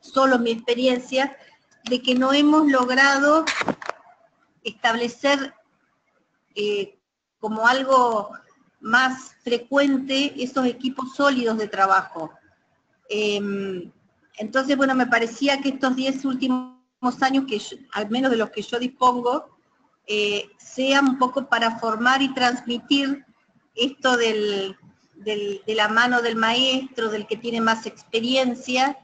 solo mi experiencia, de que no hemos logrado establecer como algo más frecuente esos equipos sólidos de trabajo. Entonces, bueno, me parecía que estos 10 últimos años, al menos de los que yo dispongo, sean un poco para formar y transmitir esto de la mano del maestro, del que tiene más experiencia,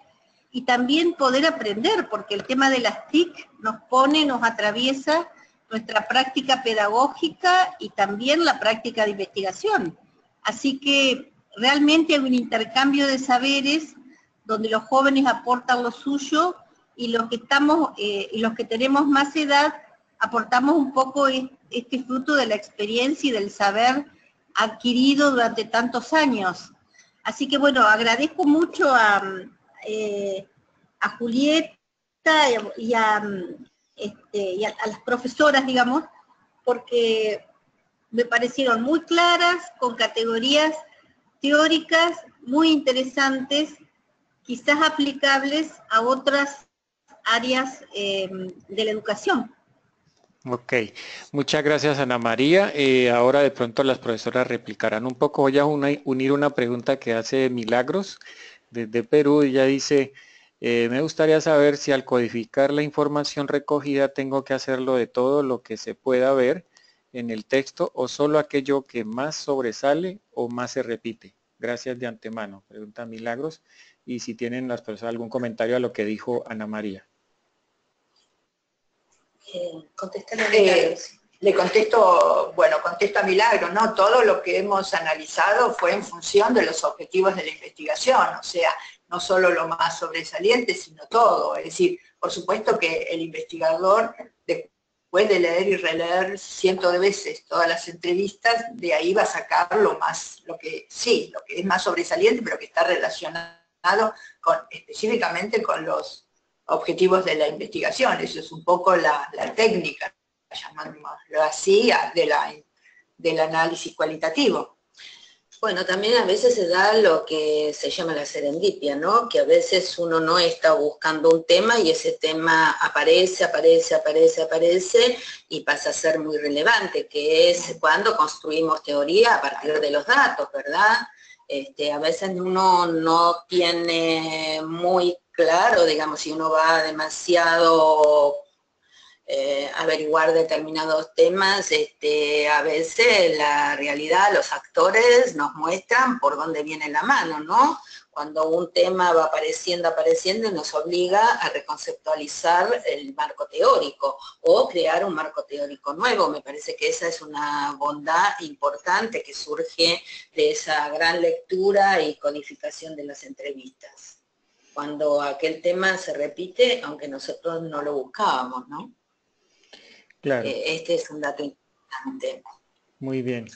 y también poder aprender, porque el tema de las TIC nos atraviesa nuestra práctica pedagógica y también la práctica de investigación. Así que realmente hay un intercambio de saberes donde los jóvenes aportan lo suyo, y los que tenemos más edad aportamos un poco este fruto de la experiencia y del saber adquirido durante tantos años. Así que bueno, agradezco mucho a Julieta y a las profesoras, digamos, porque me parecieron muy claras, con categorías teóricas muy interesantes, quizás aplicables a otras áreas de la educación. Ok, muchas gracias Ana María. Ahora de pronto las profesoras replicarán un poco. Voy a unir una pregunta que hace Milagros desde Perú. Ella dice, me gustaría saber si al codificar la información recogida tengo que hacerlo de todo lo que se pueda ver en el texto o solo aquello que más sobresale o más se repite. Gracias de antemano, pregunta Milagros. Y si tienen las personas algún comentario a lo que dijo Ana María. Le contesto, bueno, contesto a Milagro, ¿no? Todo lo que hemos analizado fue en función de los objetivos de la investigación, o sea, no solo lo más sobresaliente, sino todo. Es decir, por supuesto que el investigador, después de leer y releer cientos de veces todas las entrevistas, de ahí va a sacar lo que es más sobresaliente, pero que está relacionado específicamente con los objetivos de la investigación. Eso es un poco la técnica, llamámoslo así, del análisis cualitativo. Bueno, también a veces se da lo que se llama la serendipia, ¿no? Que a veces uno no está buscando un tema y ese tema aparece y pasa a ser muy relevante, que es cuando construimos teoría a partir de los datos, ¿verdad? A veces uno no tiene muy claro, digamos, si uno va demasiado averiguar determinados temas, a veces la realidad, los actores nos muestran por dónde viene la mano, ¿no? Cuando un tema va apareciendo, nos obliga a reconceptualizar el marco teórico o crear un marco teórico nuevo. Me parece que esa es una bondad importante que surge de esa gran lectura y codificación de las entrevistas. Cuando aquel tema se repite, aunque nosotros no lo buscábamos, ¿no? Claro. Este es un dato importante. Muy bien.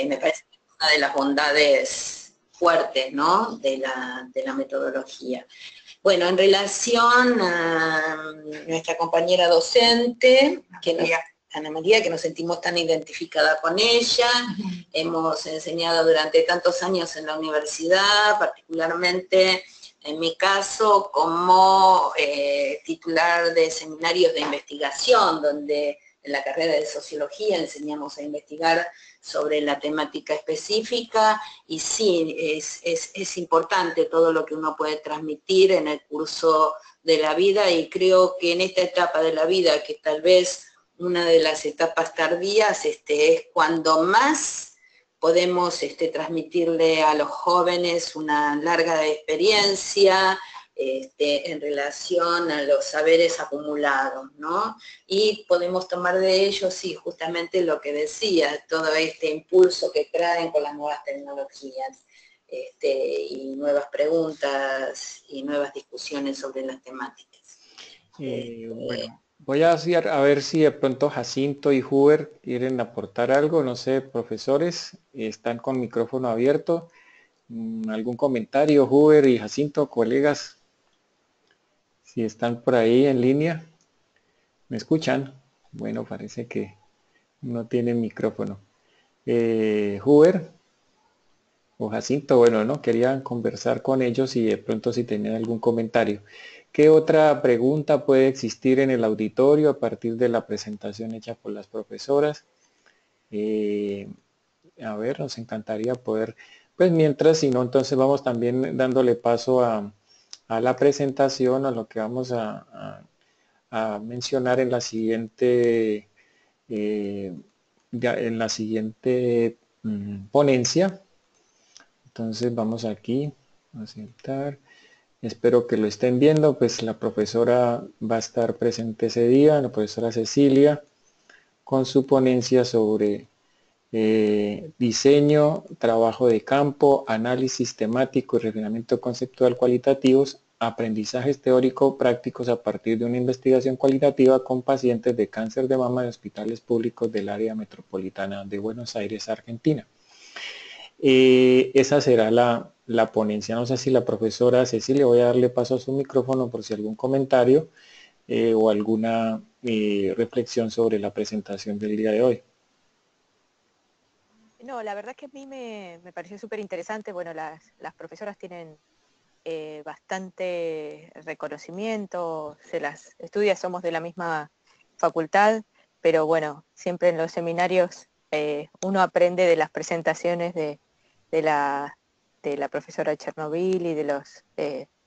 Me parece que es una de las bondades fuertes, ¿no? de la metodología. Bueno, en relación a nuestra compañera docente, Ana María, que nos sentimos tan identificada con ella, hemos enseñado durante tantos años en la universidad, particularmente en mi caso como titular de seminarios de investigación, donde en la carrera de sociología enseñamos a investigar sobre la temática específica y sí, es importante todo lo que uno puede transmitir en el curso de la vida y creo que en esta etapa de la vida, que tal vez una de las etapas tardías, es cuando más podemos transmitirle a los jóvenes una larga experiencia, en relación a los saberes acumulados, ¿no? Y podemos tomar de ellos, sí, justamente lo que decía, todo este impulso que traen con las nuevas tecnologías, y nuevas preguntas y nuevas discusiones sobre las temáticas. Bueno, voy a ver si de pronto Jacinto y Huber quieren aportar algo, no sé, profesores, están con micrófono abierto. ¿Algún comentario, Huber y Jacinto, colegas? Si están por ahí en línea, ¿me escuchan? Bueno, parece que no tienen micrófono. Huber o Jacinto, bueno, ¿no? Querían conversar con ellos y de pronto si tenían algún comentario. ¿Qué otra pregunta puede existir en el auditorio a partir de la presentación hecha por las profesoras? A ver, nos encantaría poder, pues mientras, si no, entonces vamos también dándole paso a la presentación, a lo que vamos a mencionar en la siguiente, ponencia. Entonces vamos aquí a sentar. Espero que lo estén viendo, pues la profesora va a estar presente ese día, la profesora Cecilia, con su ponencia sobre diseño, trabajo de campo, análisis temático y refinamiento conceptual cualitativos, aprendizajes teórico-prácticos a partir de una investigación cualitativa con pacientes de cáncer de mama de hospitales públicos del área metropolitana de Buenos Aires, Argentina. Esa será la ponencia. No sé si la profesora Cecilia, voy a darle paso a su micrófono por si algún comentario o alguna reflexión sobre la presentación del día de hoy. No, la verdad que a mí me pareció súper interesante. Bueno, las profesoras tienen bastante reconocimiento, se las estudia, somos de la misma facultad, pero bueno, siempre en los seminarios uno aprende de las presentaciones de la profesora Chernobyl y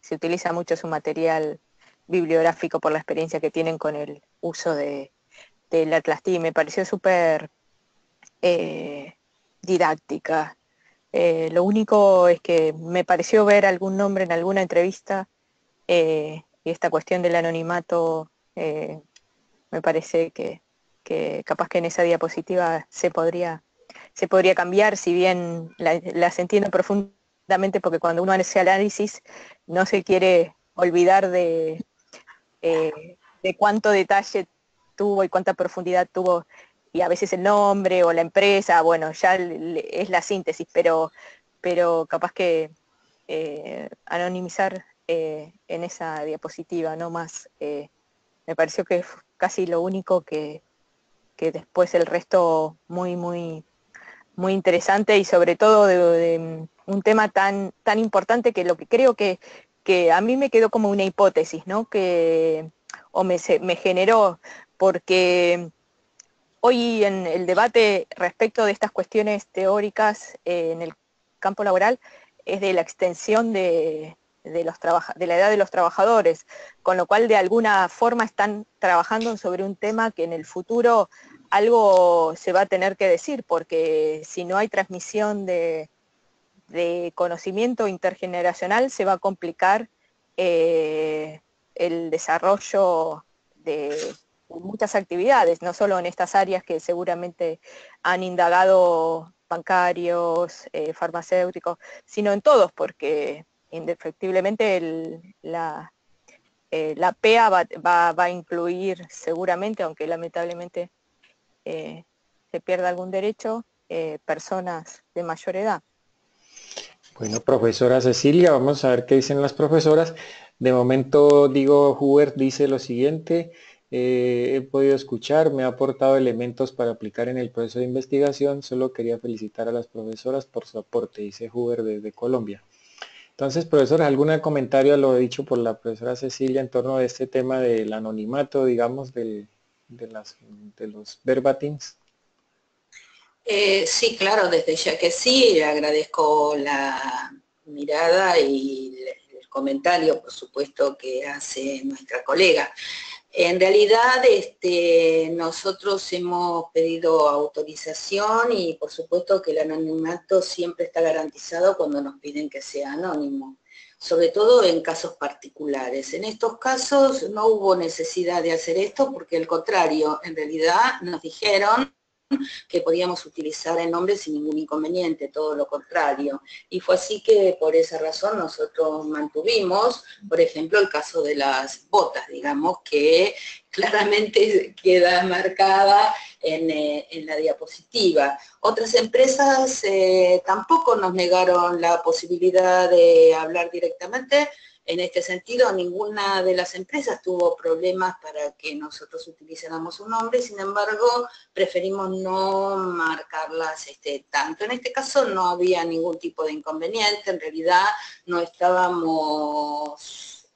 se utiliza mucho su material bibliográfico por la experiencia que tienen con el uso del Atlas TI. Me pareció súper didáctica. Lo único es que me pareció ver algún nombre en alguna entrevista y esta cuestión del anonimato me parece que capaz que en esa diapositiva se podría cambiar, si bien las entiendo profundamente, porque cuando uno hace análisis no se quiere olvidar de cuánto detalle tuvo y cuánta profundidad tuvo, y a veces el nombre o la empresa, bueno, ya es la síntesis, pero capaz que anonimizar en esa diapositiva, no más, me pareció que es casi lo único que después el resto muy, muy, muy interesante, y sobre todo de un tema tan importante, que lo que creo que a mí me quedó como una hipótesis, ¿no? Me generó, porque hoy en el debate respecto de estas cuestiones teóricas en el campo laboral es de la extensión de la edad de los trabajadores, con lo cual de alguna forma están trabajando sobre un tema que en el futuro algo se va a tener que decir, porque si no hay transmisión de conocimiento intergeneracional se va a complicar el desarrollo de muchas actividades, no solo en estas áreas que seguramente han indagado bancarios, farmacéuticos, sino en todos, porque indefectiblemente la PEA va a incluir seguramente, aunque lamentablemente se pierda algún derecho, personas de mayor edad. Bueno, profesora Cecilia, vamos a ver qué dicen las profesoras. De momento, Diego Hubert dice lo siguiente: he podido escuchar, me ha aportado elementos para aplicar en el proceso de investigación, solo quería felicitar a las profesoras por su aporte, dice Hubert desde Colombia. Entonces, profesora, ¿algún comentario a lo dicho por la profesora Cecilia en torno a este tema del anonimato, digamos, de los verbatims? Sí, claro, desde ya que sí, agradezco la mirada y el comentario, por supuesto, que hace nuestra colega. En realidad, nosotros hemos pedido autorización y por supuesto que el anonimato siempre está garantizado cuando nos piden que sea anónimo, sobre todo en casos particulares. En estos casos no hubo necesidad de hacer esto porque al contrario, en realidad nos dijeron que podíamos utilizar el nombre sin ningún inconveniente, todo lo contrario. Y fue así que por esa razón nosotros mantuvimos, por ejemplo, el caso de las botas, digamos, que claramente queda marcada en la diapositiva. Otras empresas tampoco nos negaron la posibilidad de hablar directamente. En este sentido, ninguna de las empresas tuvo problemas para que nosotros utilizáramos un nombre, sin embargo, preferimos no marcarlas tanto. En este caso no había ningún tipo de inconveniente, en realidad no estábamos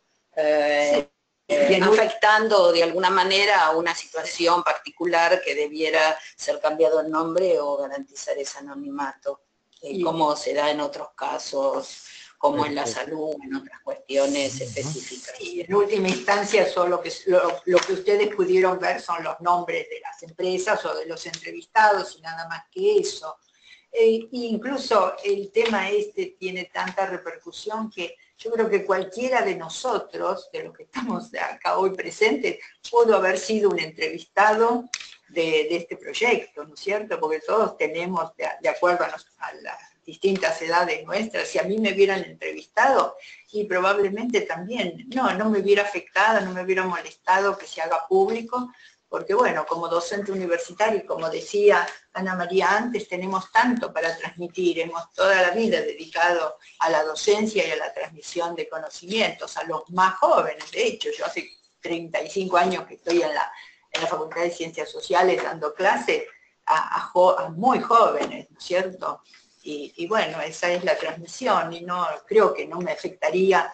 afectando de alguna manera a una situación particular que debiera ser cambiado el nombre o garantizar ese anonimato, como se da en otros casos, como en la salud, en otras cuestiones específicas. Y en última instancia solo lo que ustedes pudieron ver son los nombres de las empresas o de los entrevistados y nada más que eso. Incluso el tema tiene tanta repercusión que yo creo que cualquiera de nosotros, de los que estamos acá hoy presentes, pudo haber sido un entrevistado de este proyecto, ¿no es cierto? Porque todos tenemos, de acuerdo a las distintas edades nuestras, si a mí me hubieran entrevistado, y probablemente también, no me hubiera afectado, no me hubiera molestado que se haga público, porque bueno, como docente universitario, como decía Ana María antes, tenemos tanto para transmitir, hemos toda la vida dedicado a la docencia y a la transmisión de conocimientos, a los más jóvenes. De hecho, yo hace 35 años que estoy en la Facultad de Ciencias Sociales dando clases a muy jóvenes, ¿no es cierto? y bueno, esa es la transmisión, y no creo que no me afectaría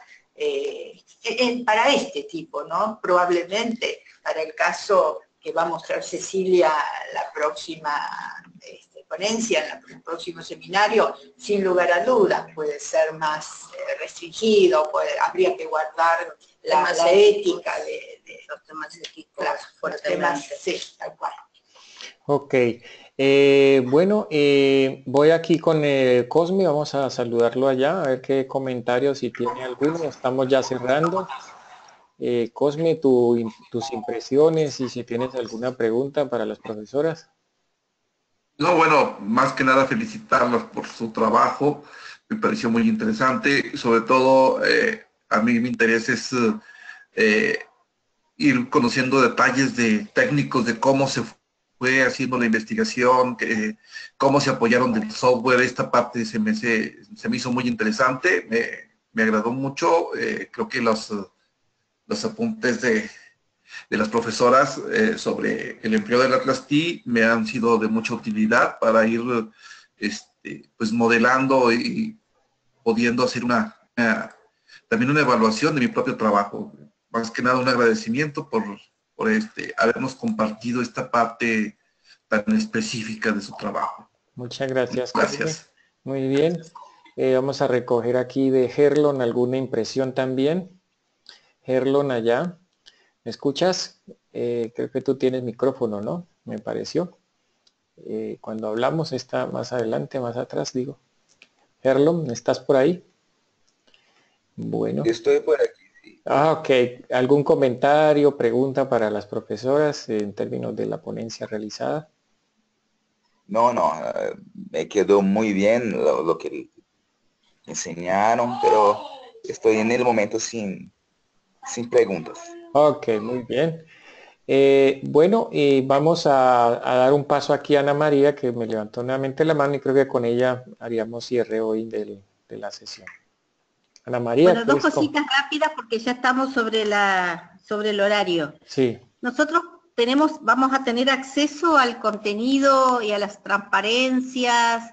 para este tipo, ¿no? Probablemente para el caso que va a mostrar Cecilia la próxima ponencia, en el próximo seminario, sin lugar a dudas puede ser más restringido, habría que guardar la ética de los temas éticos, claro, los temas, sí, tal cual. Ok, bueno, voy aquí con Cosme, vamos a saludarlo allá, a ver qué comentarios, si tiene alguno, estamos ya cerrando. Cosme, tus impresiones y si tienes alguna pregunta para las profesoras. No, bueno, más que nada felicitarlas por su trabajo, me pareció muy interesante, sobre todo a mí mi interés es ir conociendo detalles técnicos de cómo se fue haciendo la investigación, cómo se apoyaron del software. Esta parte se me hizo muy interesante, me agradó mucho. Creo que los apuntes de las profesoras sobre el empleo del Atlas T me han sido de mucha utilidad para ir pues modelando y pudiendo hacer también una evaluación de mi propio trabajo. Más que nada un agradecimiento por habernos compartido esta parte tan específica de su trabajo. Muchas gracias. Gracias. Muy bien. Vamos a recoger aquí de Gerlon alguna impresión también. Gerlon allá. ¿Me escuchas? Creo que tú tienes micrófono, ¿no? Me pareció. Cuando hablamos está más adelante, más atrás, digo. Gerlon, ¿estás por ahí? Bueno. Estoy por aquí, sí. Ok. ¿Algún comentario, pregunta para las profesoras en términos de la ponencia realizada? No, me quedó muy bien lo que enseñaron, pero estoy en el momento sin preguntas. Ok, muy bien. Bueno, vamos a dar un paso aquí a Ana María, que me levantó nuevamente la mano y creo que con ella haríamos cierre hoy de la sesión. Ana María. Bueno, dos cositas rápidas porque ya estamos sobre el horario. Sí. Nosotros vamos a tener acceso al contenido y a las transparencias.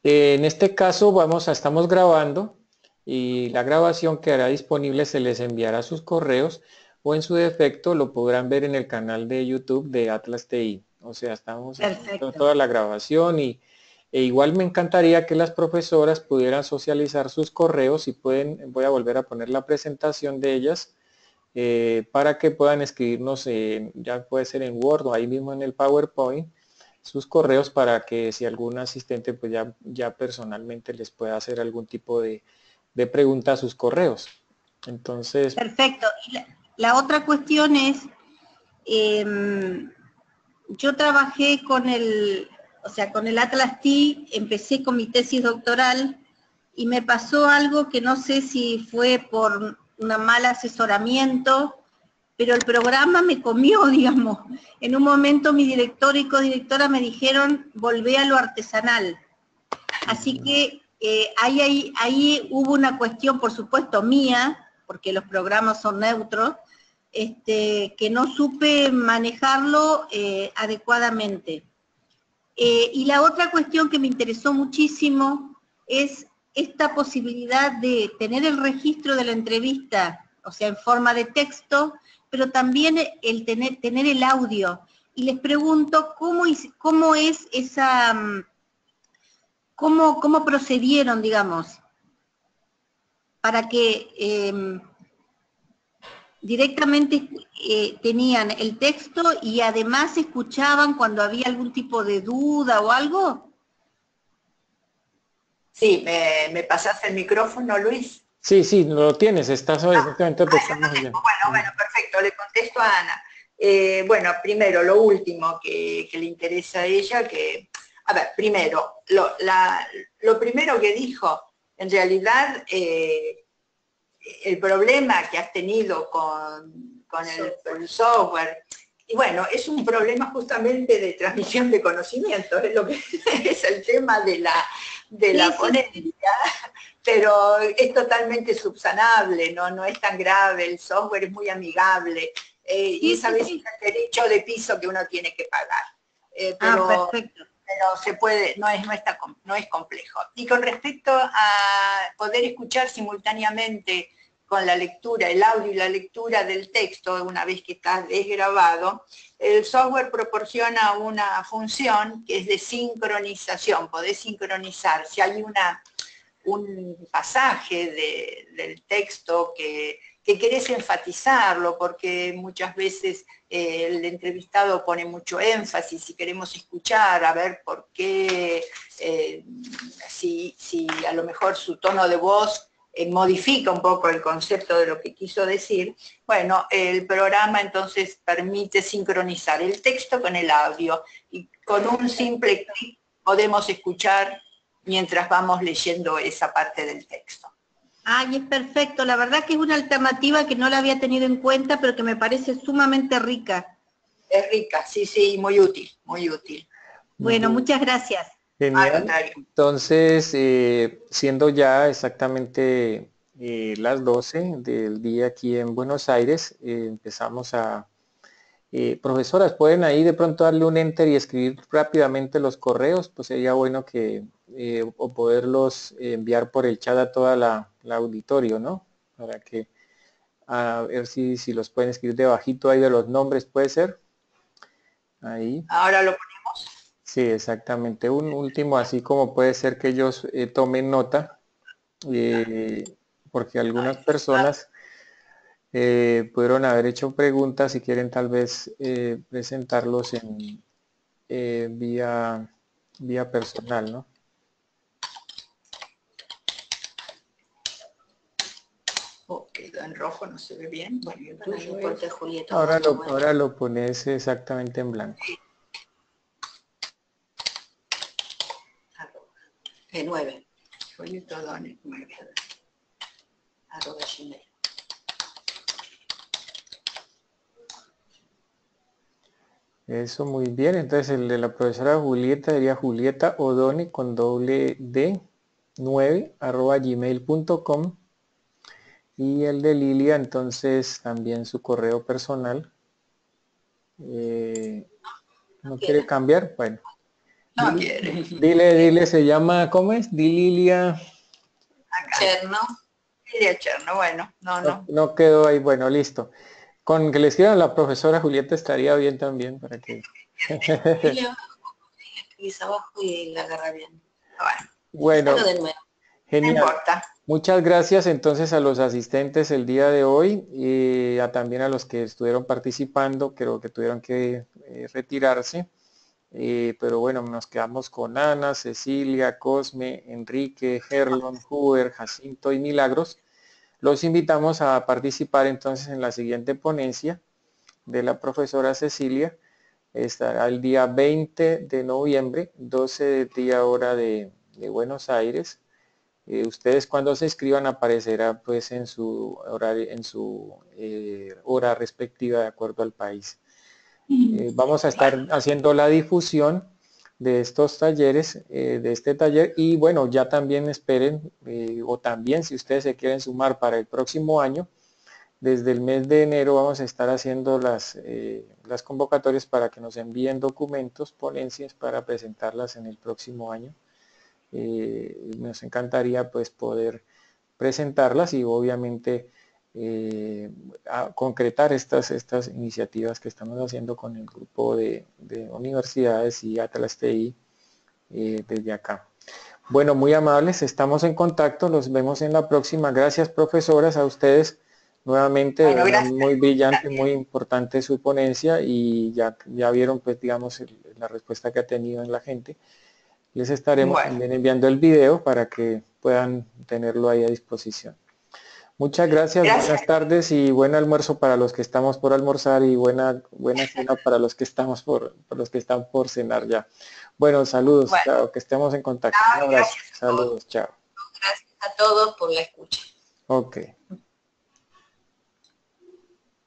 En este caso estamos grabando y la grabación quedará disponible, se les enviará a sus correos o en su defecto lo podrán ver en el canal de YouTube de Atlas TI. O sea, estamos haciendo toda la grabación e igual me encantaría que las profesoras pudieran socializar sus correos. Si pueden, voy a volver a poner la presentación de ellas para que puedan escribirnos, ya puede ser en Word o ahí mismo en el PowerPoint, sus correos para que si algún asistente pues ya personalmente les pueda hacer algún tipo de pregunta a sus correos. Entonces. Perfecto. Y la otra cuestión es, yo trabajé con el Atlas T, empecé con mi tesis doctoral y me pasó algo que no sé si fue por un mal asesoramiento, pero el programa me comió, digamos. En un momento mi director y codirectora me volvé a lo artesanal. Así que ahí hubo una cuestión, por supuesto, mía, porque los programas son neutros, que no supe manejarlo adecuadamente. Y la otra cuestión que me interesó muchísimo es esta posibilidad de tener el registro de la entrevista, o sea, en forma de texto, pero también el tener el audio. Y les pregunto cómo es esa, cómo procedieron, digamos, para que directamente tenían el texto y además escuchaban cuando había algún tipo de duda o algo. Sí, ¿me pasás el micrófono, Luis? Sí, lo tienes, estás exactamente. Bueno, perfecto, le contesto a Ana. Bueno, primero, lo último que le interesa a ella, a ver, primero, lo primero que dijo, en realidad, el problema que has tenido con el software, y bueno, es un problema justamente de transmisión de conocimiento, es lo que es el tema de la ponencia, pero es totalmente subsanable, no es tan grave, el software es muy amigable, y esa vez es el derecho de piso que uno tiene que pagar. Pero perfecto. pero se puede, no es complejo. Y con respecto a poder escuchar simultáneamente con la lectura, el audio y la lectura del texto, una vez que está desgrabado, el software proporciona una función que es de sincronización. Podés sincronizar. Si hay un pasaje del texto que querés enfatizarlo, porque muchas veces el entrevistado pone mucho énfasis y queremos escuchar, a ver por qué, si a lo mejor su tono de voz modifica un poco el concepto de lo que quiso decir, bueno, el programa entonces permite sincronizar el texto con el audio y con un simple clic podemos escuchar mientras vamos leyendo esa parte del texto. Ay, es perfecto. La verdad que es una alternativa que no la había tenido en cuenta, pero que me parece sumamente rica. Es rica, sí, muy útil, muy útil. Bueno, muchas gracias. Genial. Entonces, siendo ya exactamente las 12 del día aquí en Buenos Aires, empezamos a... profesoras, ¿pueden ahí de pronto darle un enter y escribir rápidamente los correos? Pues sería bueno que, o poderlos enviar por el chat a toda la auditorio, ¿no? Para que, a ver si los pueden escribir debajito ahí de los nombres, ¿puede ser? Ahí. Ahora lo ponemos. Sí, exactamente. Un último, así como puede ser que ellos tomen nota, porque algunas personas pudieron haber hecho preguntas, si quieren tal vez presentarlos en vía personal, ¿no? Oh, quedó en rojo, no se ve bien. Bueno, y el tuyo Porque Julieta ahora lo pones exactamente en blanco. 9. Julieta O'Donnell, 9. @gmail. Eso, muy bien. Entonces el de la profesora Julieta sería Julieta O'Donnell con doble D 9 @gmail.com, y el de Lilia entonces también su correo personal. ¿No quiere cambiar? Bueno. No quiere. Dile, se llama, ¿cómo es? Lilia. Cherno. Lilia Cherno, bueno, no. No quedó ahí, bueno, listo. Con que le escriban a la profesora Julieta estaría bien también, para que... Y abajo y la agarra bien. Bueno, genial. No importa. Muchas gracias entonces a los asistentes el día de hoy y también a los que estuvieron participando, creo que tuvieron que retirarse. Pero bueno, nos quedamos con Ana, Cecilia, Cosme, Enrique, Gerlon, Huber, Jacinto y Milagros. Los invitamos a participar entonces en la siguiente ponencia de la profesora Cecilia. Estará el día 20 de noviembre, 12 de día hora de Buenos Aires. Ustedes cuando se inscriban aparecerá pues en su horario, en su hora respectiva de acuerdo al país. Vamos a estar haciendo la difusión de estos talleres, de este taller, y bueno, ya también esperen, o también si ustedes se quieren sumar para el próximo año, desde el mes de enero vamos a estar haciendo las convocatorias para que nos envíen documentos, ponencias para presentarlas en el próximo año. Nos encantaría pues poder presentarlas y obviamente a concretar estas iniciativas que estamos haciendo con el grupo de universidades y Atlas TI desde acá. Bueno, muy amables, estamos en contacto, los vemos en la próxima. Gracias, profesoras, a ustedes nuevamente. Bueno, muy brillante, muy importante su ponencia, y ya vieron pues digamos la respuesta que ha tenido en la gente. Les estaremos también enviando el video para que puedan tenerlo ahí a disposición. Muchas gracias, buenas tardes y buen almuerzo para los que estamos por almorzar, y buena cena para los que estamos los que están por cenar ya. Bueno, saludos, chao, que estemos en contacto. Un abrazo, saludos, chao. Gracias a todos por la escucha. Ok.